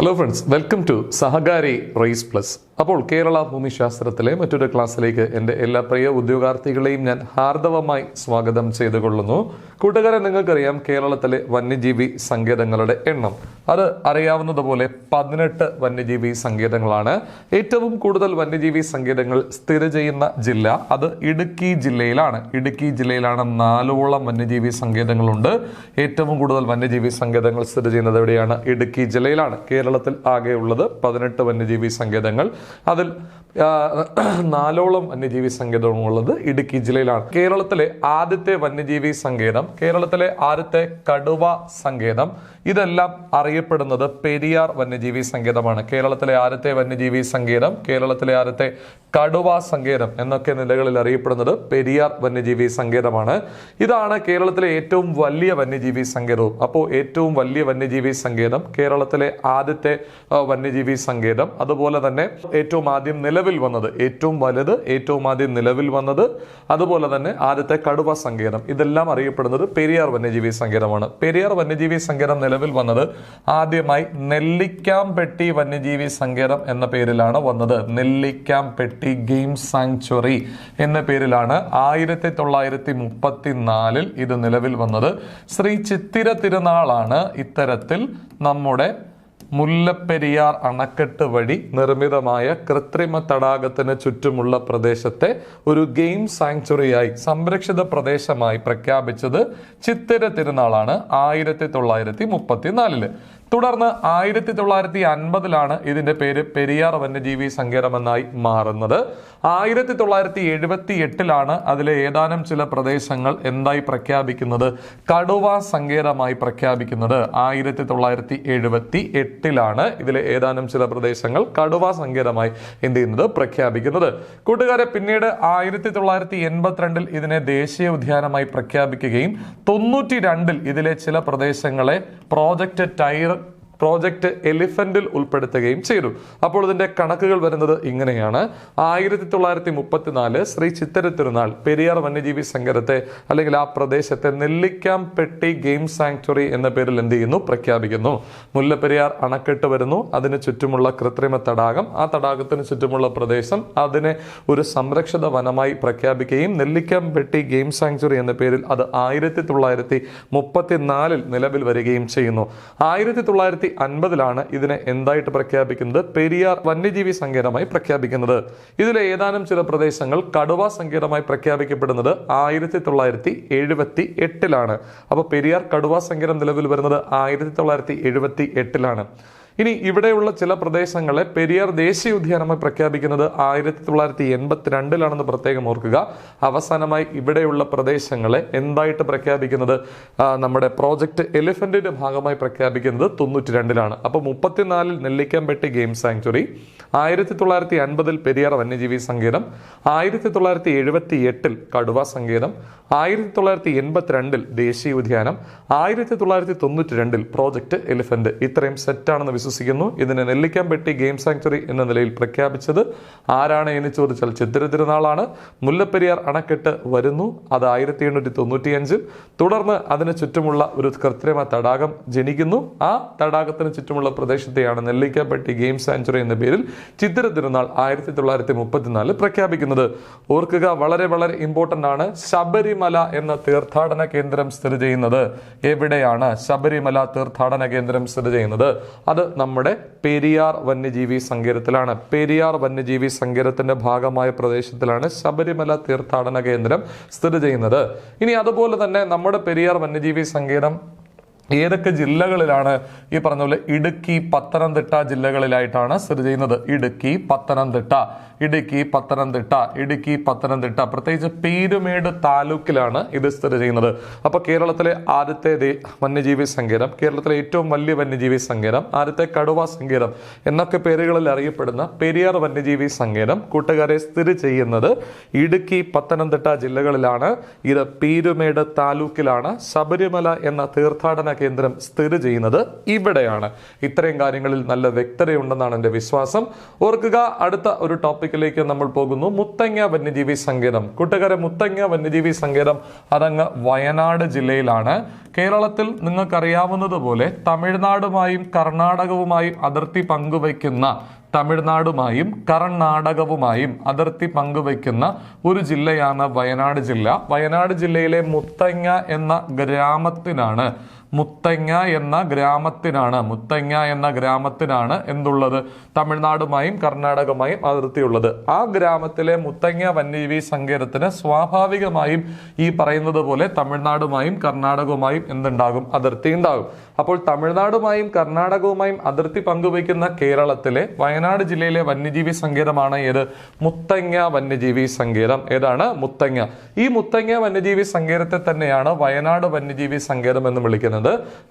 Hello friends, welcome to Sahakari race plus. അപ്പോൾ കേരള ഭൂമിശാസ്ത്രത്തിലെ മറ്റൊരു ക്ലാസ്സിലേക്ക് എൻ്റെ എല്ലാ പ്രിയ ഉദ്യോഗാർത്ഥികളെയും ഞാൻ ഹാർദവമായി സ്വാഗതം ചെയ്തുകൊള്ളുന്നു. കൂട്ടുകാരെ, നിങ്ങൾക്കറിയാം കേരളത്തിലെ വന്യജീവി സങ്കേതങ്ങളുടെ എണ്ണം. അത് അറിയാവുന്നതുപോലെ 18 വന്യജീവി സങ്കേതങ്ങളാണ്. ഏറ്റവും കൂടുതൽ വന്യജീവി സങ്കേതങ്ങൾ സ്ഥിതി ചെയ്യുന്ന ജില്ല അത് ഇടുക്കി ജില്ലയിലാണ്. ഇടുക്കി ജില്ലയിലാണ് 4ഓളം വന്യജീവി സങ്കേതങ്ങളുണ്ട്. ഏറ്റവും കൂടുതൽ വന്യജീവി സങ്കേതങ്ങൾ സ്ഥിതി ചെയ്യുന്നത് എവിടെയാണ്? ഇടുക്കി ജില്ലയിലാണ്. കേരളത്തിൽ ആകെയുള്ളത് 18 വന്യജീവി സങ്കേതങ്ങൾ. അതിൽ 4ഓളം വന്യജീവി സങ്കേതങ്ങളുള്ളത് ഇടുക്കി ജില്ലയിലാണ്. കേരളത്തിലെ ആദ്യത്തെ വന്യജീവി സങ്കേതം, കേരളത്തിലെ ആദ്യത്തെ കടുവ സങ്കേതം, ഇതെല്ലാം അറിയപ്പെടുന്നത് പെരിയാർ വന്യജീവി സങ്കേതമാണ്. കേരളത്തിലെ ആദ്യത്തെ വന്യജീവി സങ്കേതം, കേരളത്തിലെ ആദ്യത്തെ കടുവ സങ്കേതം എന്നൊക്കെ നിലകളിൽ അറിയപ്പെടുന്നത് പെരിയാർ വന്യജീവി സങ്കേതമാണ്. ഇതാണ് കേരളത്തിലെ ഏറ്റവും വലിയ വന്യജീവി സങ്കേതവും. അപ്പോൾ ഏറ്റവും വലിയ വന്യജീവി സങ്കേതം, കേരളത്തിലെ ആദ്യത്തെ വന്യജീവി സങ്കേതം, അതുപോലെ തന്നെ ഏറ്റവും ആദ്യം നിലവിൽ വന്നത്, ഏറ്റവും വലുത്, ഏറ്റവും ആദ്യം നിലവിൽ വന്നത്, അതുപോലെ തന്നെ ആദ്യത്തെ കടുവ സങ്കേതം, ഇതെല്ലാം അറിയപ്പെടുന്നത് പെരിയാർ വന്യജീവി സങ്കേതമാണ്. പെരിയാർ വന്യജീവി സങ്കേതം നിലവിൽ വന്നത് ആദ്യമായി നെല്ലിക്കാംപെട്ടി വന്യജീവി സങ്കേതം എന്ന പേരിലാണ് വന്നത്. നെല്ലിക്കാംപെട്ടി ഗെയിം സാങ്ച്വറി എന്ന പേരിലാണ് 1934 ഇത് നിലവിൽ വന്നത്. ശ്രീ ചിത്തിര തിരുനാളാണ് ഇത്തരത്തിൽ നമ്മുടെ മുല്ലപ്പെരിയാർ അണക്കെട്ട് വഴി നിർമ്മിതമായ കൃത്രിമ തടാകത്തിന് ചുറ്റുമുള്ള പ്രദേശത്തെ ഒരു ഗെയിം സാങ്ച്വറിയായി, സംരക്ഷിത പ്രദേശമായി പ്രഖ്യാപിച്ചത് ചിത്തിര തിരുനാളാണ് 1934. തുടർന്ന് 1950 ഇതിന്റെ പേര് പെരിയാർ വന്യജീവി സങ്കേതമെന്നായി മാറുന്നത്. 1978 അതിലെ ഏതാനും ചില പ്രദേശങ്ങൾ എന്തായി പ്രഖ്യാപിക്കുന്നത്? കടുവ സങ്കേതമായി പ്രഖ്യാപിക്കുന്നത്. 1978 ഇതിലെ ഏതാനും ചില പ്രദേശങ്ങൾ കടുവ സങ്കേതമായി എന്ത് ചെയ്യുന്നത്? പ്രഖ്യാപിക്കുന്നത്. കൂട്ടുകാരെ, പിന്നീട് 1982 ഇതിനെ ദേശീയ ഉദ്യാനമായി പ്രഖ്യാപിക്കുകയും 92 ഇതിലെ ചില പ്രദേശങ്ങളെ പ്രോജക്റ്റ് എലിഫന്റിൽ ഉൾപ്പെടുത്തുകയും ചെയ്തു. അപ്പോൾ ഇതിന്റെ കണക്കുകൾ വരുന്നത് ഇങ്ങനെയാണ്. 1934 ശ്രീ ചിത്തിര തിരുനാൾ പെരിയാർ വന്യജീവി സങ്കേതത്തെ, അല്ലെങ്കിൽ ആ പ്രദേശത്തെ നെല്ലിക്കാംപെട്ടി ഗെയിം സാങ്ച്വറി എന്ന പേരിൽ എന്ത് ചെയ്യുന്നു? പ്രഖ്യാപിക്കുന്നു. മുല്ലപ്പെരിയാർ അണക്കെട്ട് വരുന്നു, അതിന് ചുറ്റുമുള്ള കൃത്രിമ തടാകം, ആ തടാകത്തിന് ചുറ്റുമുള്ള പ്രദേശം അതിനെ ഒരു സംരക്ഷിത വനമായി പ്രഖ്യാപിക്കുകയും നെല്ലിക്കാംപെട്ടി ഗെയിം സാങ്ച്വറി എന്ന പേരിൽ അത് 1934 നിലവിൽ വരികയും ചെയ്യുന്നു. 1950 ഇതിനെ എന്തായിട്ട് പ്രഖ്യാപിക്കുന്നത്? പെരിയാർ വന്യജീവി സങ്കേതമായി പ്രഖ്യാപിക്കുന്നത്. ഇതിലെ ഏതാനും ചില പ്രദേശങ്ങൾ കടുവ സങ്കേതമായി പ്രഖ്യാപിക്കപ്പെടുന്നത് 1978. അപ്പൊ പെരിയാർ കടുവ സങ്കേതം നിലവിൽ വരുന്നത് 1978. ഇനി ഇവിടെയുള്ള ചില പ്രദേശങ്ങളെ പെരിയാർ ദേശീയ ഉദ്യാനമായി പ്രഖ്യാപിക്കുന്നത് 1982 പ്രത്യേകം ഓർക്കുക. അവസാനമായി ഇവിടെയുള്ള പ്രദേശങ്ങളെ എന്തായിട്ട് പ്രഖ്യാപിക്കുന്നത്? നമ്മുടെ പ്രോജക്റ്റ് എലിഫന്റിന്റെ ഭാഗമായി പ്രഖ്യാപിക്കുന്നത് 92. അപ്പോൾ 34 നെല്ലിക്കാംപെട്ടി ഗെയിം സാങ്ച്വറി, 1950 പെരിയാർ വന്യജീവി സങ്കേതം, 1978 കടുവ സങ്കേതം, 1982 ദേശീയ ഉദ്യാനം, 1992 പ്രോജക്റ്റ് എലിഫന്റ്. ഇത്രയും സെറ്റാണെന്ന് വിശ്വസിക്കുന്നു. ഇതിനെ നെല്ലിക്കാംപെട്ടി ഗെയിം സാങ്ച്വറി എന്ന നിലയിൽ പ്രഖ്യാപിച്ചത് ആരാണ് എന്ന് ചോദിച്ചാൽ ചിത്തിര തിരുനാളാണ്. മുല്ലപ്പെരിയാർ അണക്കെട്ട് വരുന്നു, അത് 1895. തുടർന്ന് അതിന് ചുറ്റുമുള്ള ഒരു കൃത്രിമ തടാകം ജനിക്കുന്നു. ആ തടാകത്തിന് ചുറ്റുമുള്ള പ്രദേശത്തെയാണ് നെല്ലിക്കാംപെട്ടി ഗെയിം സാങ്ച്വറി എന്ന പേരിൽ ചിത്തിര തിരുനാൾ 1934 പ്രഖ്യാപിക്കുന്നത്. ഓർക്കുക, വളരെ വളരെ ഇമ്പോർട്ടന്റ് ആണ്. ശബരിമല എന്ന തീർത്ഥാടന കേന്ദ്രം സ്ഥിതി ചെയ്യുന്നത് എവിടെയാണ്? ശബരിമല തീർത്ഥാടന കേന്ദ്രം സ്ഥിതി ചെയ്യുന്നത് അത് നമ്മുടെ പെരിയാർ വന്യജീവി സങ്കേതത്തിലാണ്. പെരിയാർ വന്യജീവി സങ്കേതത്തിന്റെ ഭാഗമായ പ്രദേശത്തിലാണ് ശബരിമല തീർത്ഥാടന കേന്ദ്രം സ്ഥിതി ചെയ്യുന്നത്. ഇനി അതുപോലെ തന്നെ നമ്മുടെ പെരിയാർ വന്യജീവി സങ്കേതം ഏതൊക്കെ ജില്ലകളിലാണ്? ഈ പറഞ്ഞ പോലെ ഇടുക്കി, പത്തനംതിട്ട ജില്ലകളിലായിട്ടാണ് സ്ഥിതി ചെയ്യുന്നത്. ഇടുക്കി, പത്തനംതിട്ട, പ്രത്യേകിച്ച് പീരുമേട് താലൂക്കിലാണ് ഇത് സ്ഥിതി ചെയ്യുന്നത്. അപ്പൊ കേരളത്തിലെ ആദ്യത്തെ വന്യജീവി സങ്കേതം, കേരളത്തിലെ ഏറ്റവും വലിയ വന്യജീവി സങ്കേതം, ആദ്യത്തെ കടുവ സങ്കേതം എന്നൊക്കെ പേരുകളിൽ അറിയപ്പെടുന്ന പെരിയാർ വന്യജീവി സങ്കേതം കൂട്ടുകാരെ സ്ഥിതി ചെയ്യുന്നത് ഇടുക്കി, പത്തനംതിട്ട ജില്ലകളിലാണ്. ഇത് പീരുമേട് താലൂക്കിലാണ്. ശബരിമല എന്ന തീർത്ഥാടന കേന്ദ്രം സ്ഥിതി ചെയ്യുന്നത് ഇവിടെയാണ്. ഇത്രയും കാര്യങ്ങളിൽ നല്ല വ്യക്തതയുണ്ടെന്നാണ് എൻ്റെ വിശ്വാസം. ഓർക്കുക, അടുത്ത ഒരു ടോപ്പിക് ടോപ്പിക്കിലേക്ക് നമ്മൾ പോകുന്നു. മുത്തങ്ങ വന്യജീവി സങ്കേതം. കൂട്ടുകാരെ, മുത്തങ്ങ വന്യജീവി സങ്കേതം അതങ്ങ് വയനാട് ജില്ലയിലാണ്. കേരളത്തിൽ നിങ്ങൾക്കറിയാവുന്നതുപോലെ തമിഴ്നാടുമായും കർണാടകവുമായും അതിർത്തി പങ്കുവയ്ക്കുന്ന ഒരു ജില്ലയാണ് വയനാട് ജില്ല. വയനാട് ജില്ലയിലെ മുത്തങ്ങ എന്ന ഗ്രാമത്തിനാണ് എന്തുള്ളത്? തമിഴ്നാടുമായും കർണാടകമായും അതിർത്തിയുള്ളത്. ആ ഗ്രാമത്തിലെ മുത്തങ്ങ വന്യജീവി സങ്കേതത്തിന് സ്വാഭാവികമായും ഈ പറയുന്നത് പോലെ തമിഴ്നാടുമായും കർണാടകവുമായും എന്തുണ്ടാകും? അതിർത്തി ഉണ്ടാകും. അപ്പോൾ തമിഴ്നാടുമായും കർണാടകവുമായും അതിർത്തി പങ്കുവയ്ക്കുന്ന കേരളത്തിലെ വയനാട് ജില്ലയിലെ വന്യജീവി സങ്കേതമാണ് ഏത്? മുത്തങ്ങ വന്യജീവി സങ്കേതം. ഏതാണ്? മുത്തങ്ങ. ഈ മുത്തങ്ങ വന്യജീവി സങ്കേതത്തെ തന്നെയാണ് വയനാട് വന്യജീവി സങ്കേതം എന്ന് വിളിക്കുന്നത്.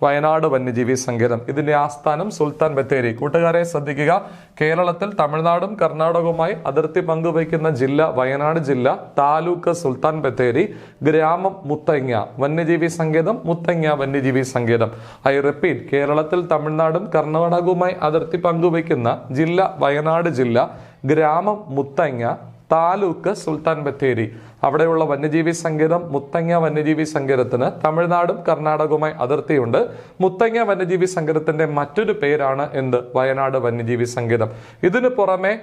വയനാട് വന്യജീവി സങ്കേതം. ഇതിന്റെ ആസ്ഥാനം സുൽത്താൻ ബത്തേരി. കൂട്ടുകാരെ ശ്രദ്ധിക്കുക, കേരളത്തിൽ തമിഴ്നാടും കർണാടകവുമായി അതിർത്തി പങ്കുവയ്ക്കുന്ന ജില്ല വയനാട് ജില്ല, താലൂക്ക് സുൽത്താൻ ബത്തേരി, ഗ്രാമം മുത്തങ്ങ, വന്യജീവി സങ്കേതം മുത്തങ്ങ വന്യജീവി സങ്കേതം. ഐ റിപ്പീറ്റ്, കേരളത്തിൽ തമിഴ്നാടും കർണാടകവുമായി അതിർത്തി പങ്കുവയ്ക്കുന്ന ജില്ല വയനാട് ജില്ല, ഗ്രാമം മുത്തങ്ങ, താലൂക്ക് സുൽത്താൻ ബത്തേരി. അവിടെയുള്ള വന്യജീവി സങ്കേതം മുത്തങ്ങ വന്യജീവി സങ്കേതത്തിന് തമിഴ്നാടും കർണാടകവുമായി അതിർത്തിയുണ്ട്. മുത്തങ്ങ വന്യജീവി സങ്കേതത്തിന്റെ മറ്റൊരു പേരാണ് എന്ത്? വയനാട് വന്യജീവി സങ്കേതം. ഇതിനു പുറമെ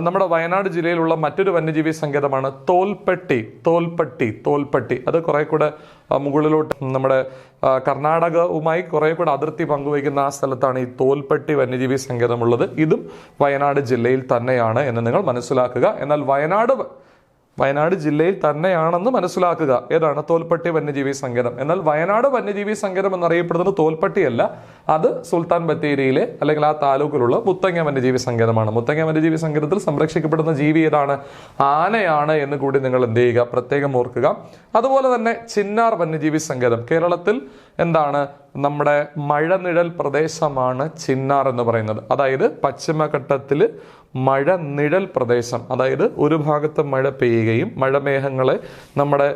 നമ്മുടെ വയനാട് ജില്ലയിലുള്ള മറ്റൊരു വന്യജീവി സങ്കേതമാണ് തോൽപ്പട്ടി. അത് കുറെ കൂടെ മുകളിലോട്ട് നമ്മുടെ കർണാടകവുമായി കുറെ കൂടെ അതിർത്തി പങ്കുവയ്ക്കുന്ന ആ സ്ഥലത്താണ് ഈ തോൽപ്പട്ടി വന്യജീവി സങ്കേതമുള്ളത്. ഇതും വയനാട് ജില്ലയിൽ തന്നെയാണ് എന്ന് നിങ്ങൾ മനസ്സിലാക്കുക. എന്നാൽ വയനാട് ജില്ലയിൽ തന്നെയാണെന്ന് മനസ്സിലാക്കുക. ഏതാണ്? തോൽപ്പട്ടി വന്യജീവി സങ്കേതം. എന്നാൽ വയനാട് വന്യജീവി സങ്കേതം എന്നറിയപ്പെടുന്നത് തോൽപ്പട്ടിയല്ല, അത് സുൽത്താൻ ബത്തേരിയിലെ അല്ലെങ്കിൽ ആ താലൂക്കിലുള്ള മുത്തങ്ങ വന്യജീവി സങ്കേതമാണ്. മുത്തങ്ങ വന്യജീവി സങ്കേതത്തിൽ സംരക്ഷിക്കപ്പെടുന്ന ജീവി ഏതാണ്? ആനയാണ് എന്ന് കൂടി നിങ്ങൾ എന്ത് ചെയ്യുക? പ്രത്യേകം ഓർക്കുക. അതുപോലെ തന്നെ ചിന്നാർ വന്യജീവി സങ്കേതം. കേരളത്തിൽ എന്താണ്? നമ്മുടെ മഴനിഴൽ പ്രദേശമാണ് ചിന്നാർ എന്ന് പറയുന്നത്. അതായത് പശ്ചിമഘട്ടത്തിൽ മഴനിഴൽ പ്രദേശം, അതായത് ഒരു ഭാഗത്ത് മഴ പെയ്യുകയും മഴമേഘങ്ങളെ നമ്മുടെ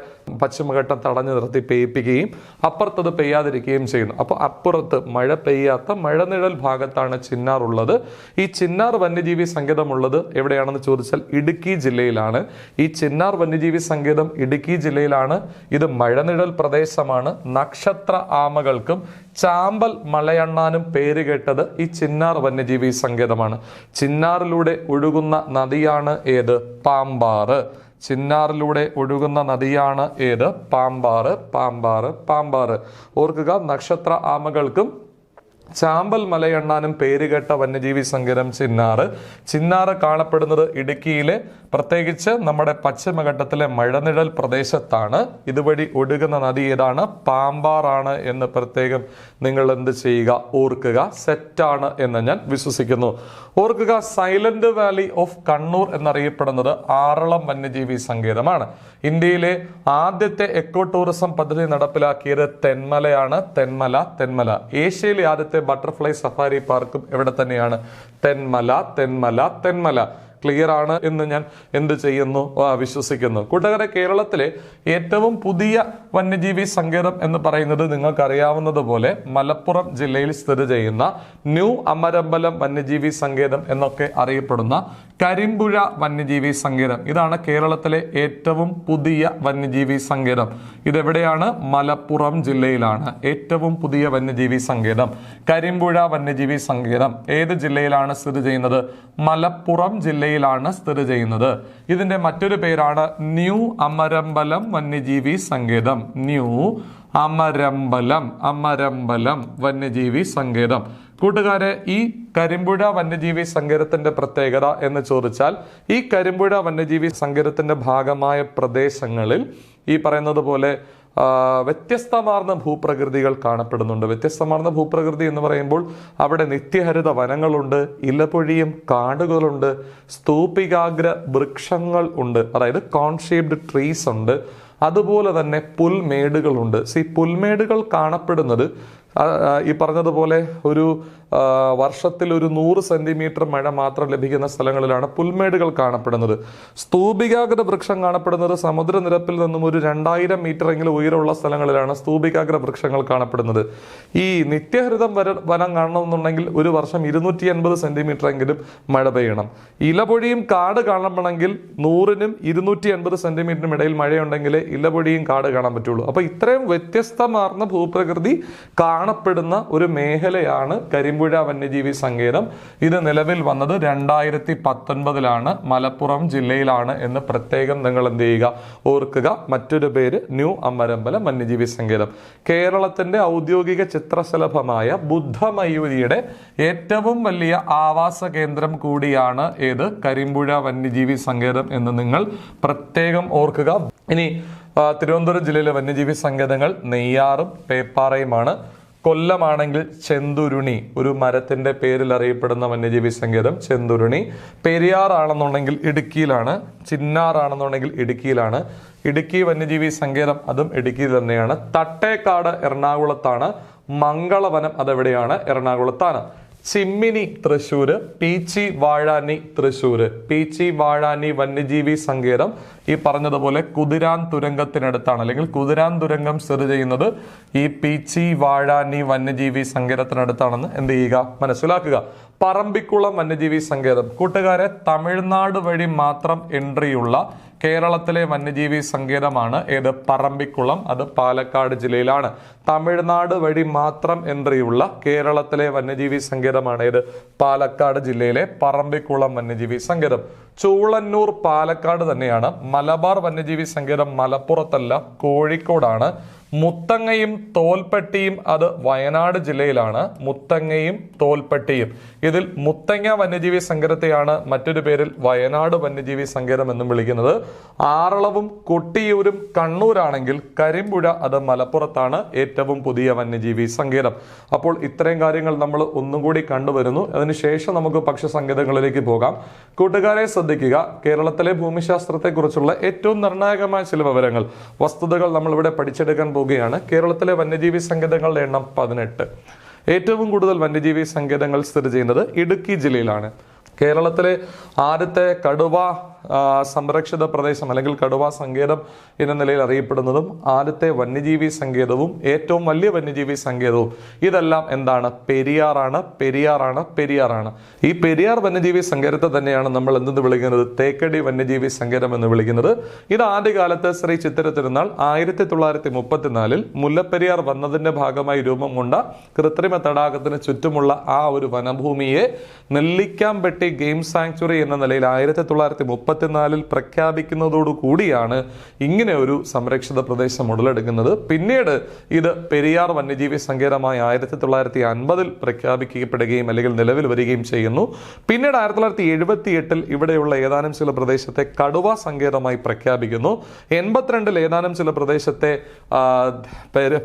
പശ്ചിമഘട്ടം തടഞ്ഞു നിർത്തി പെയ്യിപ്പിക്കുകയും അപ്പുറത്തത് പെയ്യാതിരിക്കുകയും ചെയ്യുന്നു. അപ്പോൾ അപ്പുറത്ത് മഴ പെയ്യാത്ത മഴനിഴൽ ഭാഗത്താണ് ചിന്നാർ ഉള്ളത്. ഈ ചിന്നാർ വന്യജീവി സങ്കേതം ഉള്ളത് എവിടെയാണെന്ന് ചോദിച്ചാൽ ഇടുക്കി ജില്ലയിലാണ്. ഈ ചിന്നാർ വന്യജീവി സങ്കേതം ഇടുക്കി ജില്ലയിലാണ്. ഇത് മഴനിഴൽ പ്രദേശമാണ്. നക്ഷത്ര ആമകൾക്കും ചാമ്പൽ മലയണ്ണാനും പേര് കേട്ടത് ഈ ചിന്നാർ വന്യജീവി സങ്കേതമാണ്. ചിന്നാറിലൂടെ ഒഴുകുന്ന നദിയാണ് ഏത്? പാമ്പാറ്. ചിന്നാറിലൂടെ ഒഴുകുന്ന നദിയാണ് ഏത്? പാമ്പാറ്. ഓർക്കുക, നക്ഷത്ര ആമകൾക്കും ചാമ്പൽ മലയണ്ണാനും പേരുകേട്ട വന്യജീവി സങ്കേതം ചിന്നാറ് കാണപ്പെടുന്നത് ഇടുക്കിയിലെ പ്രത്യേകിച്ച് നമ്മുടെ പശ്ചിമഘട്ടത്തിലെ മഴനിഴൽ പ്രദേശത്താണ്. ഇതുവഴി ഒഴുകുന്ന നദി ഏതാണ്? പാമ്പാറാണ് എന്ന് പ്രത്യേകം നിങ്ങൾ എന്ത് ചെയ്യുക? ഓർക്കുക. സെറ്റാണ് എന്ന് ഞാൻ വിശ്വസിക്കുന്നു. ഓർക്കുക, സൈലന്റ് വാലി ഓഫ് കണ്ണൂർ എന്നറിയപ്പെടുന്നത് ആറളം വന്യജീവി സങ്കേതമാണ്. ഇന്ത്യയിലെ ആദ്യത്തെ എക്കോ ടൂറിസം പദ്ധതി നടപ്പിലാക്കിയത് തെന്മലയാണ്. തെന്മല. ഏഷ്യയിലെ ആദ്യത്തെ ബട്ടർഫ്ലൈ സഫാരി പാർക്കും എവിടെ തന്നെയാണ്? തെന്മല. ക്ലിയർ ആണ് എന്ന് ഞാൻ എന്ത് ചെയ്യുന്നു? വിശ്വസിക്കുന്നു. കൂട്ടുകാരെ, കേരളത്തിലെ ഏറ്റവും പുതിയ വന്യജീവി സങ്കേതം എന്ന് പറയുന്നത് നിങ്ങൾക്കറിയാവുന്നതുപോലെ മലപ്പുറം ജില്ലയിൽ സ്ഥിതി ചെയ്യുന്ന ന്യൂ അമരമ്പലം വന്യജീവി സങ്കേതം എന്നൊക്കെ അറിയപ്പെടുന്ന കരിമ്പുഴ വന്യജീവി സങ്കേതം. ഇതാണ് കേരളത്തിലെ ഏറ്റവും പുതിയ വന്യജീവി സങ്കേതം. ഇതെവിടെയാണ്? മലപ്പുറം ജില്ലയിലാണ് ഏറ്റവും പുതിയ വന്യജീവി സങ്കേതം. കരിമ്പുഴ വന്യജീവി സങ്കേതം ഏത് ജില്ലയിലാണ് സ്ഥിതി ചെയ്യുന്നത്? മലപ്പുറം ജില്ലയിലാണ് സ്ഥിതി ചെയ്യുന്നത്. ഇതിന്റെ മറ്റൊരു പേരാണ് ന്യൂ അമരമ്പലം വന്യജീവി സങ്കേതം. ന്യൂ അമരമ്പലം വന്യജീവി സങ്കേതം. കൂട്ടുകാരെ, ഈ കരിമ്പുഴ വന്യജീവി സങ്കേതത്തിന്റെ പ്രത്യേകത എന്ന് ചോദിച്ചാൽ, ഈ കരിമ്പുഴ വന്യജീവി സങ്കേതത്തിന്റെ ഭാഗമായ പ്രദേശങ്ങളിൽ ഈ പറയുന്നത് പോലെ വ്യത്യസ്തമാർന്ന ഭൂപ്രകൃതികൾ കാണപ്പെടുന്നുണ്ട്. വ്യത്യസ്തമാർന്ന ഭൂപ്രകൃതി എന്ന് പറയുമ്പോൾ അവിടെ നിത്യഹരിത വനങ്ങളുണ്ട്, ഇലപൊഴിയും കാടുകളുണ്ട്, സ്തൂപികാഗ്ര വൃക്ഷങ്ങൾ ഉണ്ട്, അതായത് കോൺ ഷേപ്ഡ് ട്രീസ് ഉണ്ട്. അതുപോലെ തന്നെ പുൽമേടുകളുണ്ട്. പുൽമേടുകൾ കാണപ്പെടുന്നത് ഈ പറഞ്ഞതുപോലെ ഒരു വർഷത്തിൽ ഒരു 100 സെന്റിമീറ്റർ മഴ മാത്രം ലഭിക്കുന്ന സ്ഥലങ്ങളിലാണ് പുൽമേടുകൾ കാണപ്പെടുന്നത്. സ്തൂപികാഗ്ര വൃക്ഷം കാണപ്പെടുന്നത് സമുദ്രനിരപ്പിൽ നിന്നും ഒരു 2000 മീറ്റർ എങ്കിലും ഉയരമുള്ള സ്ഥലങ്ങളിലാണ് സ്തൂപികാഗ്ര വൃക്ഷങ്ങൾ കാണപ്പെടുന്നത്. ഈ നിത്യഹരിതം വനം കാണണമെന്നുണ്ടെങ്കിൽ ഒരു വർഷം 280 സെന്റിമീറ്റർ എങ്കിലും മഴ പെയ്യണം. ഇലപൊഴിയും കാട് കാണണമെങ്കിൽ 100നും 280 സെന്റിമീറ്ററിനും ഇടയിൽ മഴയുണ്ടെങ്കിൽ ഇലപൊഴിയും കാട് കാണാൻ പറ്റുള്ളൂ. അപ്പൊ ഇത്രയും വ്യത്യസ്തമാർന്ന ഭൂപ്രകൃതി കാണപ്പെടുന്ന ഒരു മേഖലയാണ് കരിമ്പുഴ വന്യജീവി സങ്കേതം. ഇത് നിലവിൽ വന്നത് 2019 മലപ്പുറം ജില്ലയിലാണ് എന്ന് പ്രത്യേകം നിങ്ങൾ എന്ത് ചെയ്യുക, ഓർക്കുക. മറ്റൊരു പേര് ന്യൂ അമരമ്പലം വന്യജീവി സങ്കേതം. കേരളത്തിന്റെ ഔദ്യോഗിക ചിത്രശലഭമായ ബുദ്ധമയൂരിയുടെ ഏറ്റവും വലിയ ആവാസ കേന്ദ്രം കൂടിയാണ് ഏത്, കരിമ്പുഴ വന്യജീവി സങ്കേതം എന്ന് നിങ്ങൾ പ്രത്യേകം ഓർക്കുക. ഇനി തിരുവനന്തപുരം ജില്ലയിലെ വന്യജീവി സങ്കേതങ്ങൾ നെയ്യാറും പേപ്പാറയുമാണ്. കൊല്ലമാണെങ്കിൽ ചെന്തുരുണി, ഒരു മരത്തിന്റെ പേരിൽ അറിയപ്പെടുന്ന വന്യജീവി സങ്കേതം ചെന്തുരുണി. പെരിയാർ ആണെന്നുണ്ടെങ്കിൽ ഇടുക്കിയിലാണ്. ചിന്നാർ ആണെന്നുണ്ടെങ്കിൽ ഇടുക്കിയിലാണ്. ഇടുക്കി വന്യജീവി സങ്കേതം അതും ഇടുക്കിയിൽ തന്നെയാണ്. തട്ടേക്കാട് എറണാകുളത്താണ്. മംഗളവനം അതെവിടെയാണ്, എറണാകുളത്താണ്. ചിമ്മിനി തൃശ്ശൂര്, പീച്ചി വാഴാനി തൃശ്ശൂര്. പീച്ചി വാഴാനി വന്യജീവി സങ്കേതം ഈ പറഞ്ഞതുപോലെ കുതിരാൻ തുരങ്കത്തിനടുത്താണ്, അല്ലെങ്കിൽ കുതിരാൻ തുരങ്കം സ്ഥിതി ചെയ്യുന്നത് ഈ പീച്ചി വാഴാനി വന്യജീവി സങ്കേതത്തിനടുത്താണെന്ന് എന്ത് ചെയ്യുക, മനസ്സിലാക്കുക. പറമ്പിക്കുളം വന്യജീവി സങ്കേതം കൂട്ടുകാരെ, തമിഴ്നാട് വഴി മാത്രം എൻട്രിയുള്ള കേരളത്തിലെ വന്യജീവി സങ്കേതമാണ് ഏത്, പറമ്പിക്കുളം. അത് പാലക്കാട് ജില്ലയിലാണ്. തമിഴ്നാട് വഴി മാത്രം എൻട്രിയുള്ള കേരളത്തിലെ വന്യജീവി സങ്കേതമാണ് ഏത്, പാലക്കാട് ജില്ലയിലെ പറമ്പിക്കുളം വന്യജീവി സങ്കേതം. ചൂളന്നൂർ പാലക്കാട് തന്നെയാണ്. മലബാർ വന്യജീവി സങ്കേതം മലപ്പുറത്തല്ല, കോഴിക്കോടാണ്. മുത്തങ്ങയും തോൽപ്പെട്ടിയും അത് വയനാട് ജില്ലയിലാണ്. മുത്തങ്ങയും തോൽപ്പെട്ടിയും. ഇതിൽ മുത്തങ്ങ വന്യജീവി സങ്കേതത്തെയാണ് മറ്റൊരു പേരിൽ വയനാട് വന്യജീവി സങ്കേതം എന്നും വിളിക്കുന്നത്. ആറളവും കൊട്ടിയൂരും കണ്ണൂരാണെങ്കിൽ കരിമ്പുഴ അത് മലപ്പുറത്താണ് ഏറ്റവും പുതിയ വന്യജീവി സങ്കേതം. അപ്പോൾ ഇത്രയും കാര്യങ്ങൾ നമ്മൾ ഒന്നുകൂടി കണ്ടുവരുന്നു. അതിനുശേഷം നമുക്ക് പക്ഷി സങ്കേതങ്ങളിലേക്ക് പോകാം. കൂട്ടുകാരെ ശ്രദ്ധിക്കുക, കേരളത്തിലെ ഭൂമിശാസ്ത്രത്തെക്കുറിച്ചുള്ള ഏറ്റവും നിർണായകമായ ചില വിവരങ്ങൾ, വസ്തുതകൾ നമ്മൾ ഇവിടെ പഠിച്ചെടുക്കാൻ പോവുകയാണ്. കേരളത്തിലെ വന്യജീവി സങ്കേതങ്ങളുടെ എണ്ണം 18. ഏറ്റവും കൂടുതൽ വന്യജീവി സങ്കേതങ്ങൾ സ്ഥിതി ചെയ്യുന്നത് ഇടുക്കി ജില്ലയിലാണ്. കേരളത്തിലെ ആദ്യത്തെ കടുവ സംരക്ഷിത പ്രദേശം അല്ലെങ്കിൽ കടുവ സങ്കേതം എന്ന നിലയിൽ അറിയപ്പെടുന്നതും ആദ്യത്തെ വന്യജീവി സങ്കേതവും ഏറ്റവും വലിയ വന്യജീവി സങ്കേതവും ഇതെല്ലാം എന്താണ്, പെരിയാറാണ്. ഈ പെരിയാർ വന്യജീവി സങ്കേതത്തെ തന്നെയാണ് നമ്മൾ എന്തെന്ന് വിളിക്കുന്നത്, തേക്കടി വന്യജീവി സങ്കേതം എന്ന് വിളിക്കുന്നത്. ഇത് ആദ്യകാലത്ത് ശ്രീ ചിത്തിര തിരുനാൾ 1934 മുല്ലപ്പെരിയാർ വന്നതിന്റെ ഭാഗമായി രൂപം കൊണ്ട കൃത്രിമ തടാകത്തിന് ചുറ്റുമുള്ള ആ ഒരു വനഭൂമിയെ നെല്ലിക്കാംപെട്ടി ഗെയിം സാങ്ച്വറി എന്ന നിലയിൽ 1934 പ്രഖ്യാപിക്കുന്നതോടു കൂടിയാണ് ഇങ്ങനെ ഒരു സംരക്ഷിത പ്രദേശം ഉടലെടുക്കുന്നത്. പിന്നീട് ഇത് പെരിയാർ വന്യജീവി സങ്കേതമായി 1950 പ്രഖ്യാപിക്കപ്പെടുകയും അല്ലെങ്കിൽ നിലവിൽ വരികയും ചെയ്യുന്നു. പിന്നീട് 1978 ഇവിടെയുള്ള ഏതാനും ചില പ്രദേശത്തെ കടുവ സങ്കേതമായി പ്രഖ്യാപിക്കുന്നു. 82 ഏതാനും ചില പ്രദേശത്തെ